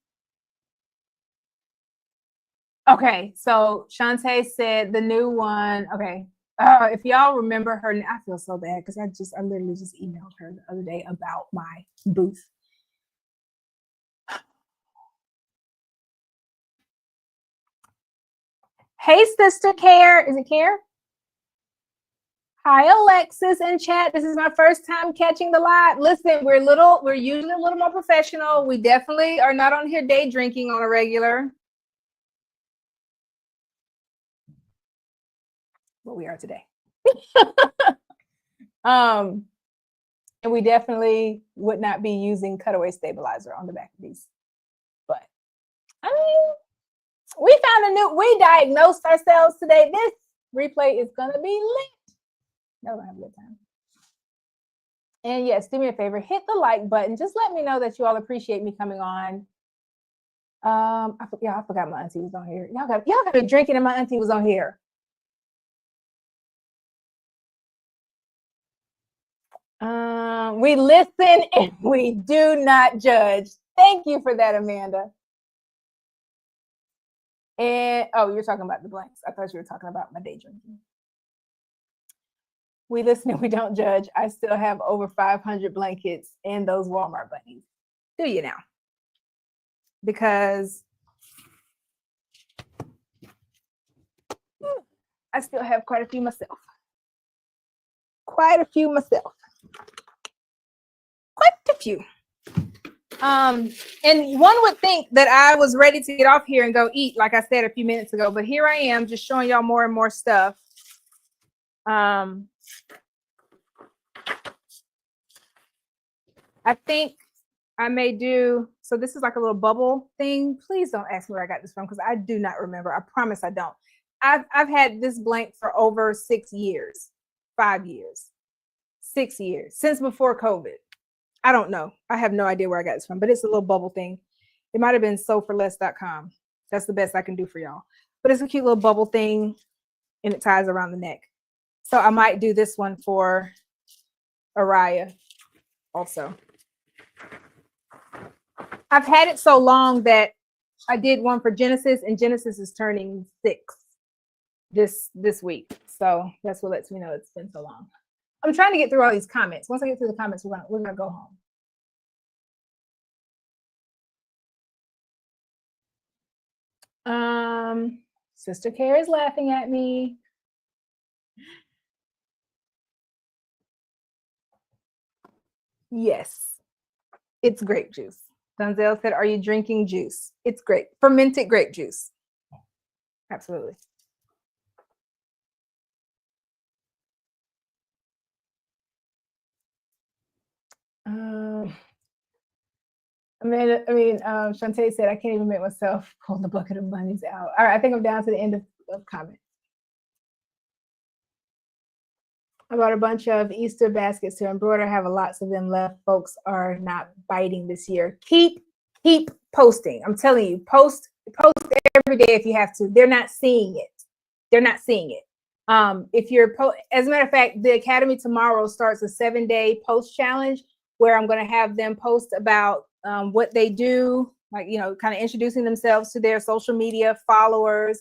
Okay, so Shantae said the new one. Okay, if y'all remember her, I feel so bad because I literally just emailed her the other day about my booth. Hey, Sister Care. Is it Care? Hi, Alexis in chat. This is my first time catching the live. Listen, we're usually a little more professional. We definitely are not on here day drinking on a regular. But we are today. And we definitely would not be using cutaway stabilizer on the back of these. But I mean, we diagnosed ourselves today. This replay is gonna be lit. We're gonna have a good time. And yes, do me a favor, hit the like button. Just let me know that you all appreciate me coming on. I forgot my auntie was on here. Y'all got me drinking and my auntie was on here. We listen and we do not judge. Thank you for that, Amanda. And oh, you're talking about the blanks. I thought you were talking about my day drinking. We listen and we don't judge. I still have over 500 blankets and those Walmart bunnies. Do you now? Because I still have quite a few myself. Quite a few myself. Quite a few. And one would think that I was ready to get off here and go eat, like I said a few minutes ago, but here I am just showing y'all more and more stuff. I think I may do, so this is like a little bubble thing. Please don't ask me where I got this from because I do not remember. I promise I don't. I've had this blank for over 6 years, 5 years, 6 years, since before COVID. I don't know. I have no idea where I got this from, but it's a little bubble thing. It might have been soforless.com. That's the best I can do for y'all. But it's a cute little bubble thing and it ties around the neck. So I might do this one for Araya also. I've had it so long that I did one for Genesis, and Genesis is turning 6 this week. So that's what lets me know it's been so long. I'm trying to get through all these comments. Once I get through the comments, we're gonna go home. Sister Kara is laughing at me. Yes, it's grape juice. Donzel said, "Are you drinking juice?" It's great, fermented grape juice. Absolutely. Shantae said, "I can't even make myself pull the bucket of bunnies out." All right, I think I'm down to the end of comments. I bought a bunch of Easter baskets to embroider. I have lots of them left. Folks are not biting this year. Keep posting. I'm telling you, post every day if you have to. They're not seeing it. They're not seeing it. If you're as a matter of fact, the Academy tomorrow starts a 7-day post challenge where I'm going to have them post about what they do, like, kind of introducing themselves to their social media followers.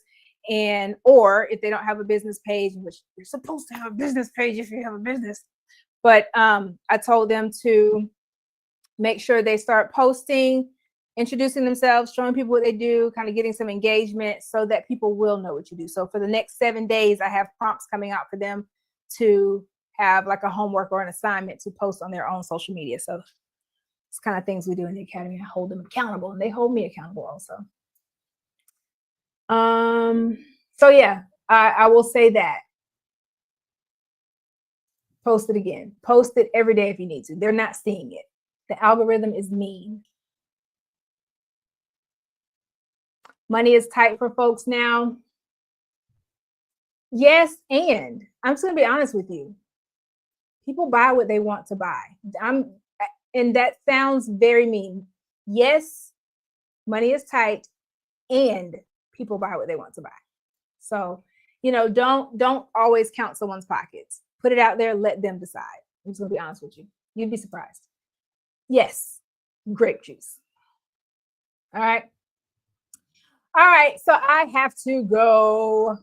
And or if they don't have a business page, which you're supposed to have a business page if you have a business, but I told them to make sure they start posting, introducing themselves, showing people what they do, kind of getting some engagement so that people will know what you do. So for the next 7 days, I have prompts coming out for them to have like a homework or an assignment to post on their own social media. So it's kind of things we do in the Academy. I hold them accountable and they hold me accountable also. So yeah, I will say that. Post it again. Post it every day if you need to. They're not seeing it. The algorithm is mean. Money is tight for folks now. Yes, and I'm just gonna be honest with you. People buy what they want to buy. And that sounds very mean. Yes, money is tight, and people buy what they want to buy. So, don't always count someone's pockets. Put it out there, let them decide. I'm just gonna be honest with you. You'd be surprised. Yes, grape juice. All right. All right, so I have to go.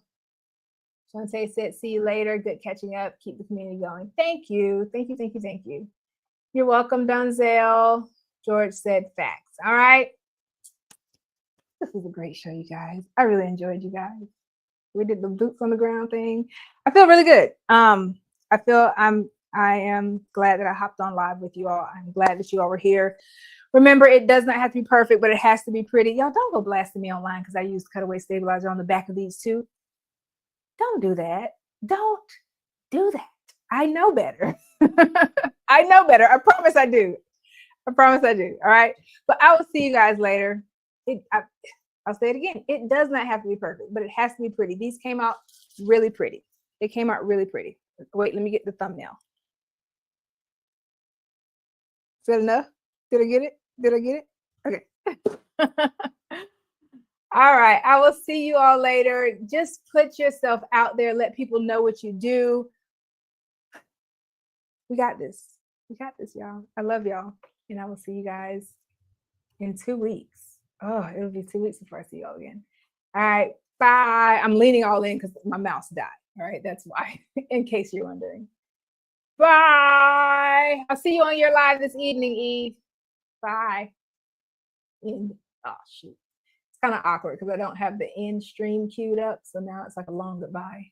Shantae said, "See you later. Good catching up. Keep the community going." Thank you. Thank you. Thank you. Thank you. You're welcome, Donzel. George said facts. All right. This was a great show, you guys. I really enjoyed you guys. We did the boots on the ground thing. I feel really good. I am glad that I hopped on live with you all. I'm glad that you all were here. Remember, it does not have to be perfect, but it has to be pretty. Y'all don't go blasting me online because I used cutaway stabilizer on the back of these too. Don't do that. Don't do that. I know better. I know better. I promise I do. I promise I do. All right. But I will see you guys later. I'll say it again. It does not have to be perfect, but it has to be pretty. These came out really pretty. They came out really pretty. Wait, let me get the thumbnail. Is that enough? Did I get it? Did I get it? Okay. All right. I will see you all later. Just put yourself out there. Let people know what you do. We got this. We got this, y'all. I love y'all. And I will see you guys in 2 weeks. Oh, it'll be 2 weeks before I see y'all again. All right. Bye. I'm leaning all in because my mouse died. All right. That's why, in case you're wondering. Bye. I'll see you on your live this evening, Eve. Bye. Oh, shoot. It's kind of awkward because I don't have the end stream queued up. So now it's like a long goodbye.